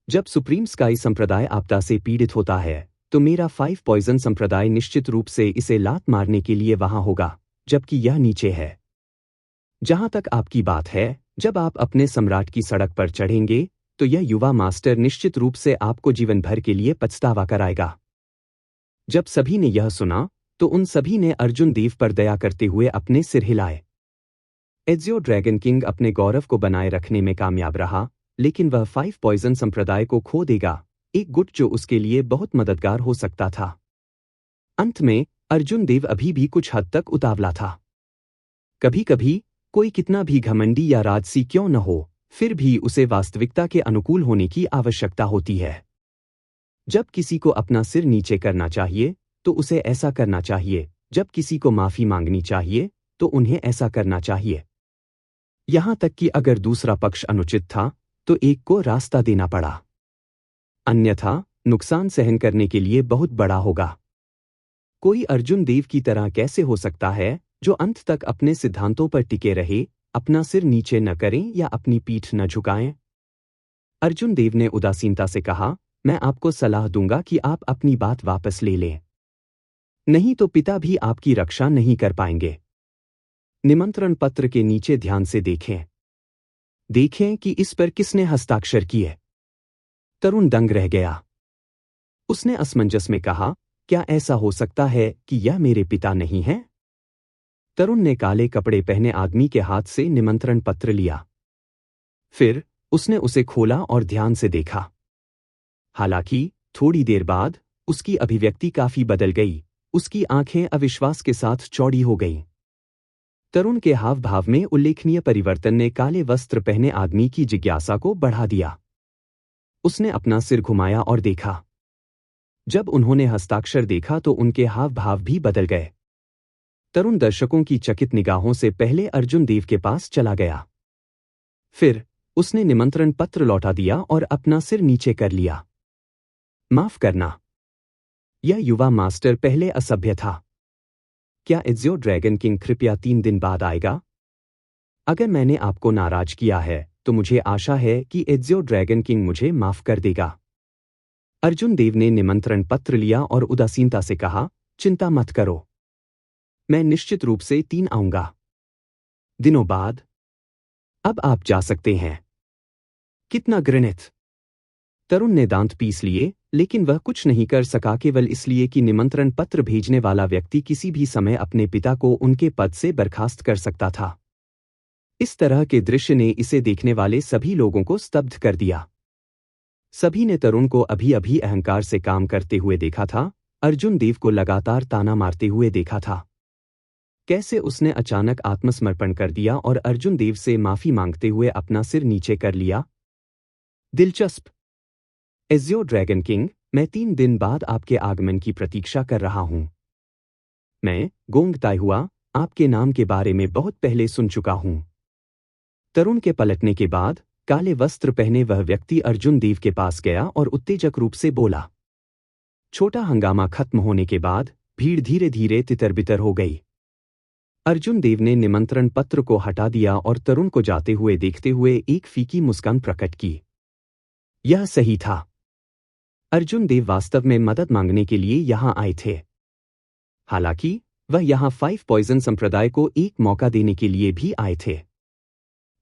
जब सुप्रीम स्काई संप्रदाय आपदा से पीड़ित होता है, तो मेरा 5 पॉइजन संप्रदाय निश्चित रूप से इसे लात मारने के लिए वहां होगा, जबकि यह नीचे है। जहां तक आपकी बात है, जब आप अपने सम्राट की सड़क पर चढ़ेंगे, तो यह युवा मास्टर निश्चित रूप से आपको जीवन भर के लिए पछतावा कराएगा। जब सभी ने यह सुना, तो उन सभी ने अर्जुन देव पर दया करते हुए अपने सिर हिलाए। एज़्योर ड्रैगन किंग अपने गौरव को बनाए रखने में कामयाब रहा, लेकिन वह 5 पॉइजन संप्रदाय को खो देगा, एक गुट जो उसके लिए बहुत मददगार हो सकता था। अंत में अर्जुन देव अभी भी कुछ हद तक उतावला था। कभी-कभी कोई कितना भी घमंडी या राजसी क्यों न हो, फिर भी उसे वास्तविकता के अनुकूल होने की आवश्यकता होती है। जब किसी को अपना सिर नीचे करना चाहिए, तो उसे ऐसा करना चाहिए। जब किसी को माफी मांगनी चाहिए, तो उन्हें ऐसा करना चाहिए। यहां तक कि अगर दूसरा पक्ष अनुचित था, तो एक को रास्ता देना पड़ा। अन्यथा नुकसान सहन करने के लिए बहुत बड़ा होगा। कोई अर्जुन देव की तरह कैसे हो सकता है, जो अंत तक अपने सिद्धांतों पर टिके रहे, अपना सिर नीचे न करें या अपनी पीठ न झुकाएं? अर्जुन देव ने उदासीनता से कहा, मैं आपको सलाह दूंगा कि आप अपनी बात वापस ले लें। नहीं तो पिता भी आपकी रक्षा नहीं कर पाएंगे। निमंत्रण पत्र के नीचे ध्यान से देखें। देखें कि इस पर किसने हस्ताक्षर किए। तरुण दंग रह गया। उसने असमंजस में कहा, क्या ऐसा हो सकता है कि यह मेरे पिता नहीं हैं? तरुण ने काले कपड़े पहने आदमी के हाथ से निमंत्रण पत्र लिया। फिर उसने उसे खोला और ध्यान से देखा। हालांकि थोड़ी देर बाद उसकी अभिव्यक्ति काफी बदल गई। उसकी आंखें अविश्वास के साथ चौड़ी हो गईं। तरुण के हाव भाव में उल्लेखनीय परिवर्तन ने काले वस्त्र पहने आदमी की जिज्ञासा को बढ़ा दिया। उसने अपना सिर घुमाया और देखा। जब उन्होंने हस्ताक्षर देखा तो उनके हाव भाव भी बदल गए। तरुण दर्शकों की चकित निगाहों से पहले अर्जुन देव के पास चला गया। फिर उसने निमंत्रण पत्र लौटा दिया और अपना सिर नीचे कर लिया। माफ करना। यह युवा मास्टर पहले असभ्य था। क्या एज़्योर ड्रैगन किंग कृपया 3 दिन बाद आएगा? अगर मैंने आपको नाराज किया है, तो मुझे आशा है कि एज़्योर ड्रैगन किंग मुझे माफ कर देगा। अर्जुन देव ने निमंत्रण पत्र लिया और उदासीनता से कहा, चिंता मत करो। मैं निश्चित रूप से 3 आऊंगा दिनों बाद। अब आप जा सकते हैं। कितना घृणित! तरुण ने दांत पीस लिए, लेकिन वह कुछ नहीं कर सका, केवल इसलिए कि निमंत्रण पत्र भेजने वाला व्यक्ति किसी भी समय अपने पिता को उनके पद से बर्खास्त कर सकता था। इस तरह के दृश्य ने इसे देखने वाले सभी लोगों को स्तब्ध कर दिया। सभी ने तरुण को अभी-अभी अहंकार से काम करते हुए देखा था, अर्जुन देव को लगातार ताना मारते हुए देखा था। कैसे उसने अचानक आत्मसमर्पण कर दिया और अर्जुन देव से माफी मांगते हुए अपना सिर नीचे कर लिया। दिलचस्प। एजियो ड्रैगन किंग, मैं 3 दिन बाद आपके आगमन की प्रतीक्षा कर रहा हूं। मैं, गोंग ताइहुआ, आपके नाम के बारे में बहुत पहले सुन चुका हूं। तरुण के पलटने के बाद काले वस्त्र पहने वह व्यक्ति अर्जुन देव के पास गया और उत्तेजक रूप से बोला। छोटा हंगामा खत्म होने के बाद भीड़ धीरे धीरे तितर-बितर हो गई। अर्जुन देव ने निमंत्रण पत्र को हटा दिया और तरुण को जाते हुए देखते हुए एक फीकी मुस्कान प्रकट की। यह सही था। अर्जुन देव वास्तव में मदद मांगने के लिए यहां आए थे। हालांकि वह यहां 5 पॉइजन संप्रदाय को एक मौका देने के लिए भी आए थे।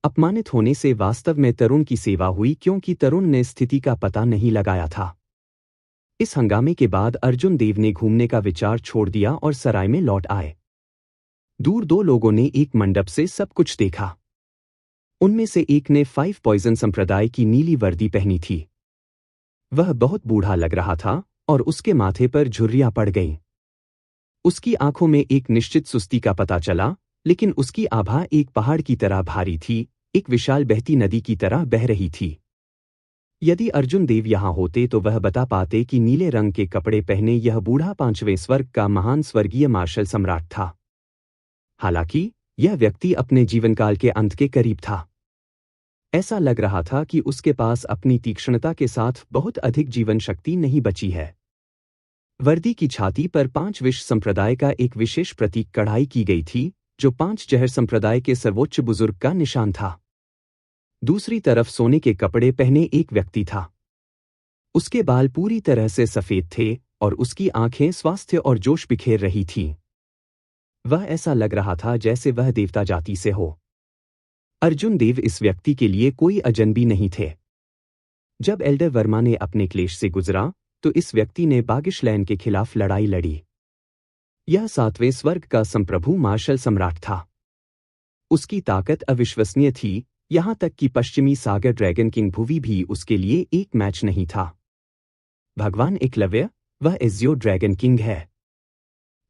अपमानित होने से वास्तव में तरुण की सेवा हुई क्योंकि तरुण ने स्थिति का पता नहीं लगाया था। इस हंगामे के बाद अर्जुन देव ने घूमने का विचार छोड़ दिया और सराय में लौट आए। दूर 2 लोगों ने एक मंडप से सब कुछ देखा। उनमें से एक ने 5 पॉइजन संप्रदाय की नीली वर्दी पहनी थी। वह बहुत बूढ़ा लग रहा था और उसके माथे पर झुर्रियां पड़ गईं। उसकी आंखों में एक निश्चित सुस्ती का पता चला, लेकिन उसकी आभा एक पहाड़ की तरह भारी थी, एक विशाल बहती नदी की तरह बह रही थी। यदि अर्जुन देव यहां होते तो वह बता पाते कि नीले रंग के कपड़े पहने यह बूढ़ा 5वें स्वर्ग का महान स्वर्गीय मार्शल सम्राट था। हालांकि यह व्यक्ति अपने जीवनकाल के अंत के करीब था। ऐसा लग रहा था कि उसके पास अपनी तीक्ष्णता के साथ बहुत अधिक जीवन शक्ति नहीं बची है। वर्दी की छाती पर 5 विश्व संप्रदाय का एक विशेष प्रतीक कढ़ाई की गई थी, जो 5 जहर संप्रदाय के सर्वोच्च बुजुर्ग का निशान था। दूसरी तरफ सोने के कपड़े पहने एक व्यक्ति था। उसके बाल पूरी तरह से सफेद थे और उसकी आंखें स्वास्थ्य और जोश बिखेर रही थीं। वह ऐसा लग रहा था जैसे वह देवता जाति से हो। अर्जुन देव इस व्यक्ति के लिए कोई अजनबी नहीं थे। जब एल्डर वर्मा ने अपने क्लेश से गुजरा तो इस व्यक्ति ने बागिशलैंड के खिलाफ लड़ाई लड़ी। यह 7वें स्वर्ग का संप्रभु मार्शल सम्राट था। उसकी ताकत अविश्वसनीय थी, यहां तक कि पश्चिमी सागर ड्रैगन किंग भुवी भी उसके लिए एक मैच नहीं था। भगवान एकलव्य, वह एजियो ड्रैगन किंग है।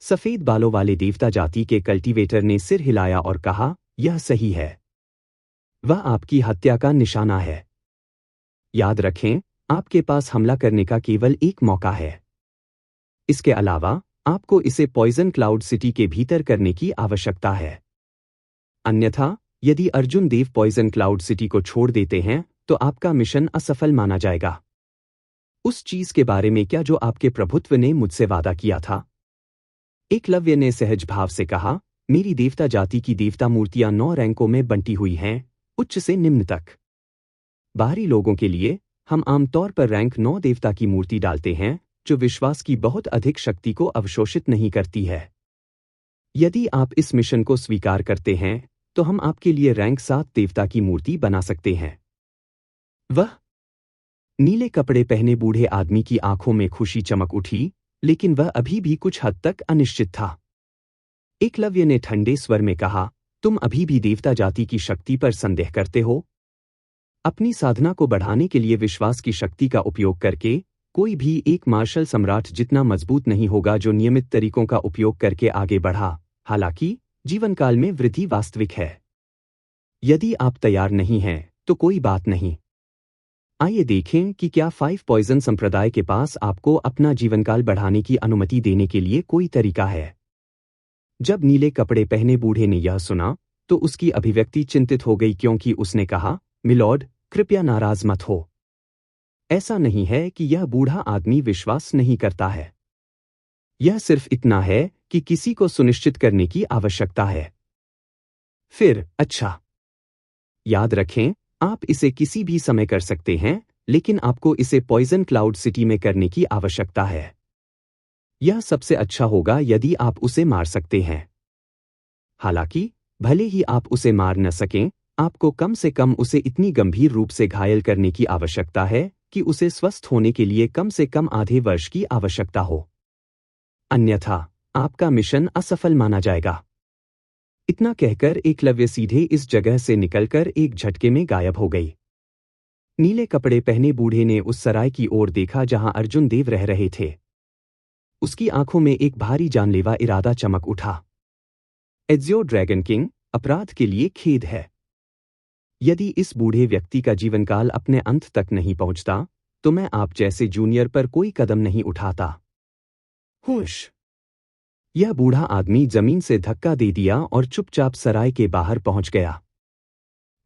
सफेद बालों वाले देवता जाति के कल्टीवेटर ने सिर हिलाया और कहा, यह सही है। वह आपकी हत्या का निशाना है। याद रखें, आपके पास हमला करने का केवल एक मौका है। इसके अलावा आपको इसे पॉइजन क्लाउड सिटी के भीतर करने की आवश्यकता है। अन्यथा यदि अर्जुन देव पॉइजन क्लाउड सिटी को छोड़ देते हैं तो आपका मिशन असफल माना जाएगा। उस चीज के बारे में क्या जो आपके प्रभुत्व ने मुझसे वादा किया था? एकलव्य ने सहज भाव से कहा, मेरी देवता जाति की देवता मूर्तियां 9 रैंकों में बंटी हुई हैं, उच्च से निम्न तक। बाहरी लोगों के लिए हम आमतौर पर रैंक 9 देवता की मूर्ति डालते हैं, जो विश्वास की बहुत अधिक शक्ति को अवशोषित नहीं करती है। यदि आप इस मिशन को स्वीकार करते हैं तो हम आपके लिए रैंक 7 देवता की मूर्ति बना सकते हैं। वह नीले कपड़े पहने बूढ़े आदमी की आंखों में खुशी चमक उठी, लेकिन वह अभी भी कुछ हद तक अनिश्चित था। एकलव्य ने ठंडे स्वर में कहा, तुम अभी भी देवता जाति की शक्ति पर संदेह करते हो? अपनी साधना को बढ़ाने के लिए विश्वास की शक्ति का उपयोग करके कोई भी एक मार्शल सम्राट जितना मजबूत नहीं होगा जो नियमित तरीकों का उपयोग करके आगे बढ़ा। हालांकि जीवन काल में वृद्धि वास्तविक है। यदि आप तैयार नहीं हैं तो कोई बात नहीं। आइए देखें कि क्या 5 पॉइजन संप्रदाय के पास आपको अपना जीवनकाल बढ़ाने की अनुमति देने के लिए कोई तरीका है। जब नीले कपड़े पहने बूढ़े ने यह सुना तो उसकी अभिव्यक्ति चिंतित हो गई क्योंकि उसने कहा, मिलॉर्ड, कृपया नाराज मत हो। ऐसा नहीं है कि यह बूढ़ा आदमी विश्वास नहीं करता है। यह सिर्फ इतना है कि किसी को सुनिश्चित करने की आवश्यकता है। फिर, अच्छा। याद रखें, आप इसे किसी भी समय कर सकते हैं, लेकिन आपको इसे पॉइजन क्लाउड सिटी में करने की आवश्यकता है। यह सबसे अच्छा होगा यदि आप उसे मार सकते हैं। हालांकि, भले ही आप उसे मार न सकें, आपको कम से कम उसे इतनी गंभीर रूप से घायल करने की आवश्यकता है कि उसे स्वस्थ होने के लिए कम से कम आधे वर्ष की आवश्यकता हो। अन्यथा, आपका मिशन असफल माना जाएगा। इतना कहकर एकलव्य सीधे इस जगह से निकलकर एक झटके में गायब हो गई। नीले कपड़े पहने बूढ़े ने उस सराय की ओर देखा जहां अर्जुन देव रह रहे थे। उसकी आंखों में एक भारी जानलेवा इरादा चमक उठा। एजियो ड्रैगन किंग, अपराध के लिए खेद है। यदि इस बूढ़े व्यक्ति का जीवनकाल अपने अंत तक नहीं पहुंचता, तो मैं आप जैसे जूनियर पर कोई कदम नहीं उठाता। होश। यह बूढ़ा आदमी जमीन से धक्का दे दिया और चुपचाप सराय के बाहर पहुंच गया।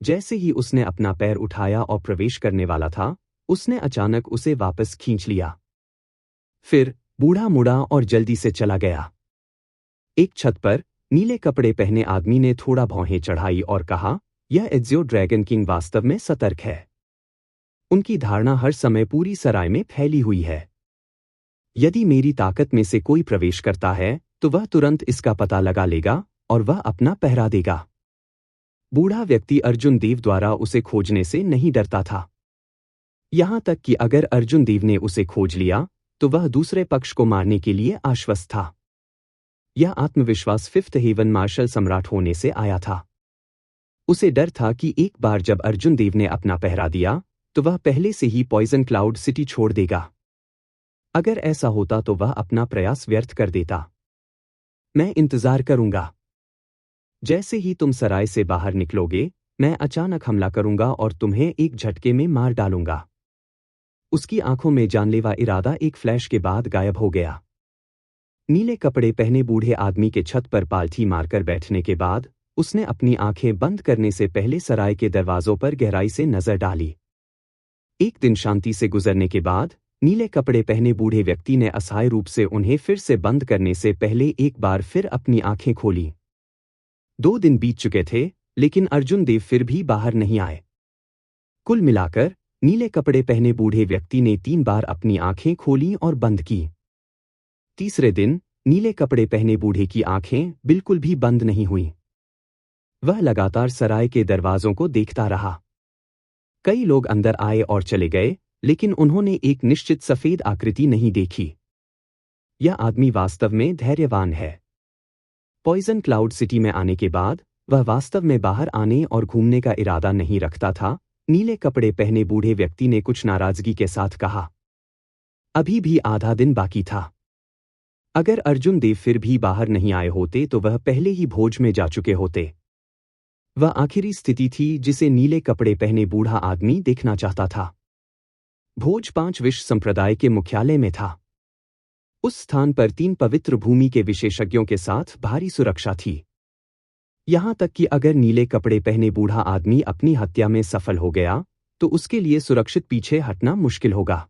जैसे ही उसने अपना पैर उठाया और प्रवेश करने वाला था, उसने अचानक उसे वापस खींच लिया। फिर बूढ़ा मुड़ा और जल्दी से चला गया। एक छत पर नीले कपड़े पहने आदमी ने थोड़ा भौहें चढ़ाई और कहा, यह एज़ियो ड्रैगन किंग वास्तव में सतर्क है। उनकी धारणा हर समय पूरी सराय में फैली हुई है। यदि मेरी ताकत में से कोई प्रवेश करता है तो वह तुरंत इसका पता लगा लेगा और वह अपना पहरा देगा। बूढ़ा व्यक्ति अर्जुन देव द्वारा उसे खोजने से नहीं डरता था। यहां तक कि अगर अर्जुन देव ने उसे खोज लिया तो वह दूसरे पक्ष को मारने के लिए आश्वस्त था। यह आत्मविश्वास फिफ्थ हेवन मार्शल सम्राट होने से आया था। उसे डर था कि एक बार जब अर्जुन देव ने अपना पहरा दिया तो वह पहले से ही पॉइजन क्लाउड सिटी छोड़ देगा। अगर ऐसा होता तो वह अपना प्रयास व्यर्थ कर देता। मैं इंतजार करूंगा। जैसे ही तुम सराय से बाहर निकलोगे, मैं अचानक हमला करूंगा और तुम्हें एक झटके में मार डालूंगा। उसकी आंखों में जानलेवा इरादा एक फ्लैश के बाद गायब हो गया। नीले कपड़े पहने बूढ़े आदमी के छत पर पालथी मारकर बैठने के बाद उसने अपनी आंखें बंद करने से पहले सराय के दरवाजों पर गहराई से नजर डाली। एक दिन शांति से गुजरने के बाद नीले कपड़े पहने बूढ़े व्यक्ति ने असहाय रूप से उन्हें फिर से बंद करने से पहले एक बार फिर अपनी आंखें खोली। 2 दिन बीत चुके थे, लेकिन अर्जुन देव फिर भी बाहर नहीं आए। कुल मिलाकर नीले कपड़े पहने बूढ़े व्यक्ति ने 3 बार अपनी आंखें खोली और बंद की। तीसरे दिन नीले कपड़े पहने बूढ़े की आंखें बिल्कुल भी बंद नहीं हुईं। वह लगातार सराय के दरवाजों को देखता रहा। कई लोग अंदर आए और चले गए, लेकिन उन्होंने एक निश्चित सफेद आकृति नहीं देखी। यह आदमी वास्तव में धैर्यवान है। पॉइजन क्लाउड सिटी में आने के बाद वह वास्तव में बाहर आने और घूमने का इरादा नहीं रखता था। नीले कपड़े पहने बूढ़े व्यक्ति ने कुछ नाराजगी के साथ कहा। अभी भी आधा दिन बाकी था। अगर अर्जुन देव फिर भी बाहर नहीं आए होते तो वह पहले ही भोज में जा चुके होते। वह आखिरी स्थिति थी जिसे नीले कपड़े पहने बूढ़ा आदमी देखना चाहता था। भोज 5 विश्व संप्रदाय के मुख्यालय में था। उस स्थान पर 3 पवित्र भूमि के विशेषज्ञों के साथ भारी सुरक्षा थी। यहां तक कि अगर नीले कपड़े पहने बूढ़ा आदमी अपनी हत्या में सफल हो गया तो उसके लिए सुरक्षित पीछे हटना मुश्किल होगा।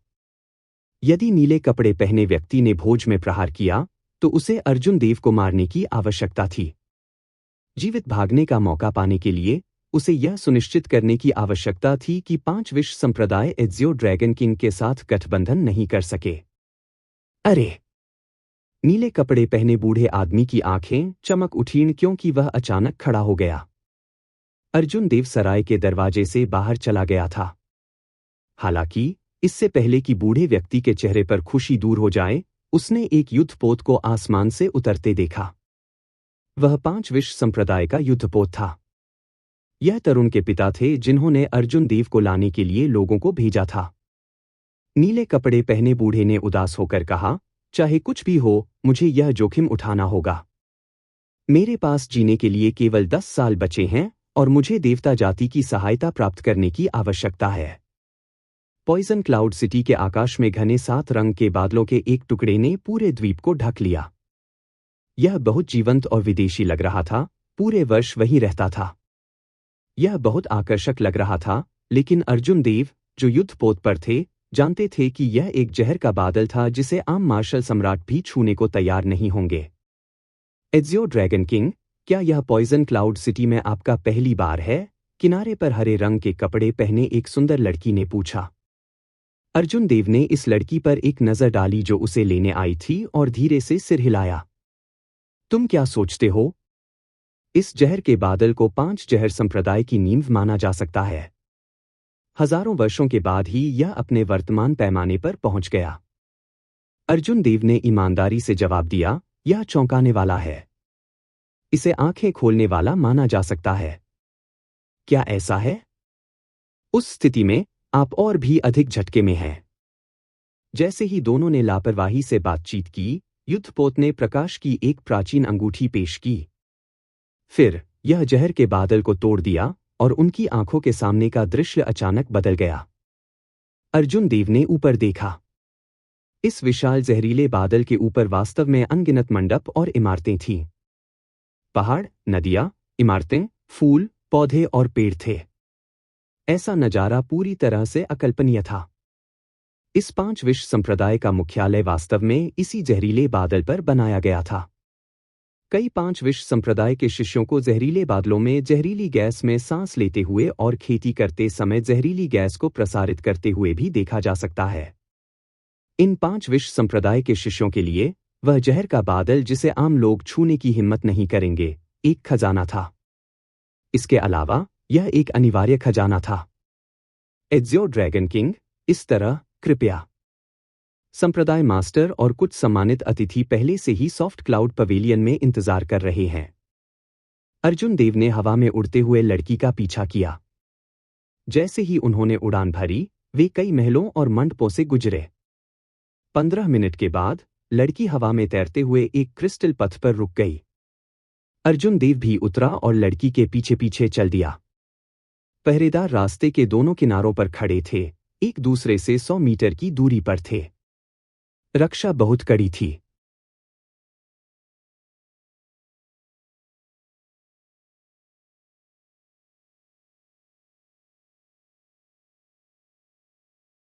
यदि नीले कपड़े पहने व्यक्ति ने भोज में प्रहार किया तो उसे अर्जुन देव को मारने की आवश्यकता थी। जीवित भागने का मौका पाने के लिए उसे यह सुनिश्चित करने की आवश्यकता थी कि 5 विश्व संप्रदाय एज़ियो ड्रैगन किंग के साथ गठबंधन नहीं कर सके। अरे! नीले कपड़े पहने बूढ़े आदमी की आंखें चमक उठीं क्योंकि वह अचानक खड़ा हो गया। अर्जुन देव सराय के दरवाजे से बाहर चला गया था। हालांकि इससे पहले कि बूढ़े व्यक्ति के चेहरे पर खुशी दूर हो जाए, उसने एक युद्धपोत को आसमान से उतरते देखा। वह 5 विश्व संप्रदाय का युद्धपोत था। यह तरुण के पिता थे जिन्होंने अर्जुन देव को लाने के लिए लोगों को भेजा था। नीले कपड़े पहने बूढ़े ने उदास होकर कहा, चाहे कुछ भी हो, मुझे यह जोखिम उठाना होगा। मेरे पास जीने के लिए केवल 10 साल बचे हैं और मुझे देवता जाति की सहायता प्राप्त करने की आवश्यकता है। पॉइजन क्लाउड सिटी के आकाश में घने 7 रंग के बादलों के एक टुकड़े ने पूरे द्वीप को ढक लिया। यह बहुत जीवंत और विदेशी लग रहा था। पूरे वर्ष वहीं रहता था। यह बहुत आकर्षक लग रहा था, लेकिन अर्जुन देव, जो युद्धपोत पर थे, जानते थे कि यह एक जहर का बादल था जिसे आम मार्शल सम्राट भी छूने को तैयार नहीं होंगे। एज़ियो ड्रैगन किंग, क्या यह पॉइजन क्लाउड सिटी में आपका पहली बार है? किनारे पर हरे रंग के कपड़े पहने एक सुंदर लड़की ने पूछा। अर्जुन देव ने इस लड़की पर एक नजर डाली जो उसे लेने आई थी और धीरे से सिर हिलाया। तुम क्या सोचते हो? इस जहर के बादल को 5 जहर संप्रदाय की नींव माना जा सकता है। हजारों वर्षों के बाद ही यह अपने वर्तमान पैमाने पर पहुंच गया। अर्जुन देव ने ईमानदारी से जवाब दिया, यह चौंकाने वाला है। इसे आंखें खोलने वाला माना जा सकता है। क्या ऐसा है? उस स्थिति में आप और भी अधिक झटके में हैं। जैसे ही दोनों ने लापरवाही से बातचीत की, युद्धपोत ने प्रकाश की एक प्राचीन अंगूठी पेश की। फिर यह जहर के बादल को तोड़ दिया और उनकी आंखों के सामने का दृश्य अचानक बदल गया। अर्जुन देव ने ऊपर देखा। इस विशाल जहरीले बादल के ऊपर वास्तव में अनगिनत मंडप और इमारतें थीं। पहाड़, नदियां, इमारतें, फूल, पौधे और पेड़ थे। ऐसा नजारा पूरी तरह से अकल्पनीय था। इस 5 विश्व संप्रदाय का मुख्यालय वास्तव में इसी जहरीले बादल पर बनाया गया था। कई 5 विश्व संप्रदाय के शिष्यों को जहरीले बादलों में जहरीली गैस में सांस लेते हुए और खेती करते समय जहरीली गैस को प्रसारित करते हुए भी देखा जा सकता है। इन 5 विश्व संप्रदाय के शिष्यों के लिए वह जहर का बादल जिसे आम लोग छूने की हिम्मत नहीं करेंगे, एक खजाना था। इसके अलावा यह एक अनिवार्य खजाना था। एज़्योर ड्रैगन किंग, इस तरह, कृपया। संप्रदाय मास्टर और कुछ सम्मानित अतिथि पहले से ही सॉफ्ट क्लाउड पवेलियन में इंतजार कर रहे हैं। अर्जुन देव ने हवा में उड़ते हुए लड़की का पीछा किया। जैसे ही उन्होंने उड़ान भरी, वे कई महलों और मंडपों से गुजरे। 15 मिनट के बाद लड़की हवा में तैरते हुए एक क्रिस्टल पथ पर रुक गई। अर्जुन देव भी उतरा और लड़की के पीछे पीछे चल दिया। पहरेदार रास्ते के दोनों किनारों पर खड़े थे, एक दूसरे से 100 मीटर की दूरी पर थे। रक्षा बहुत कड़ी थी।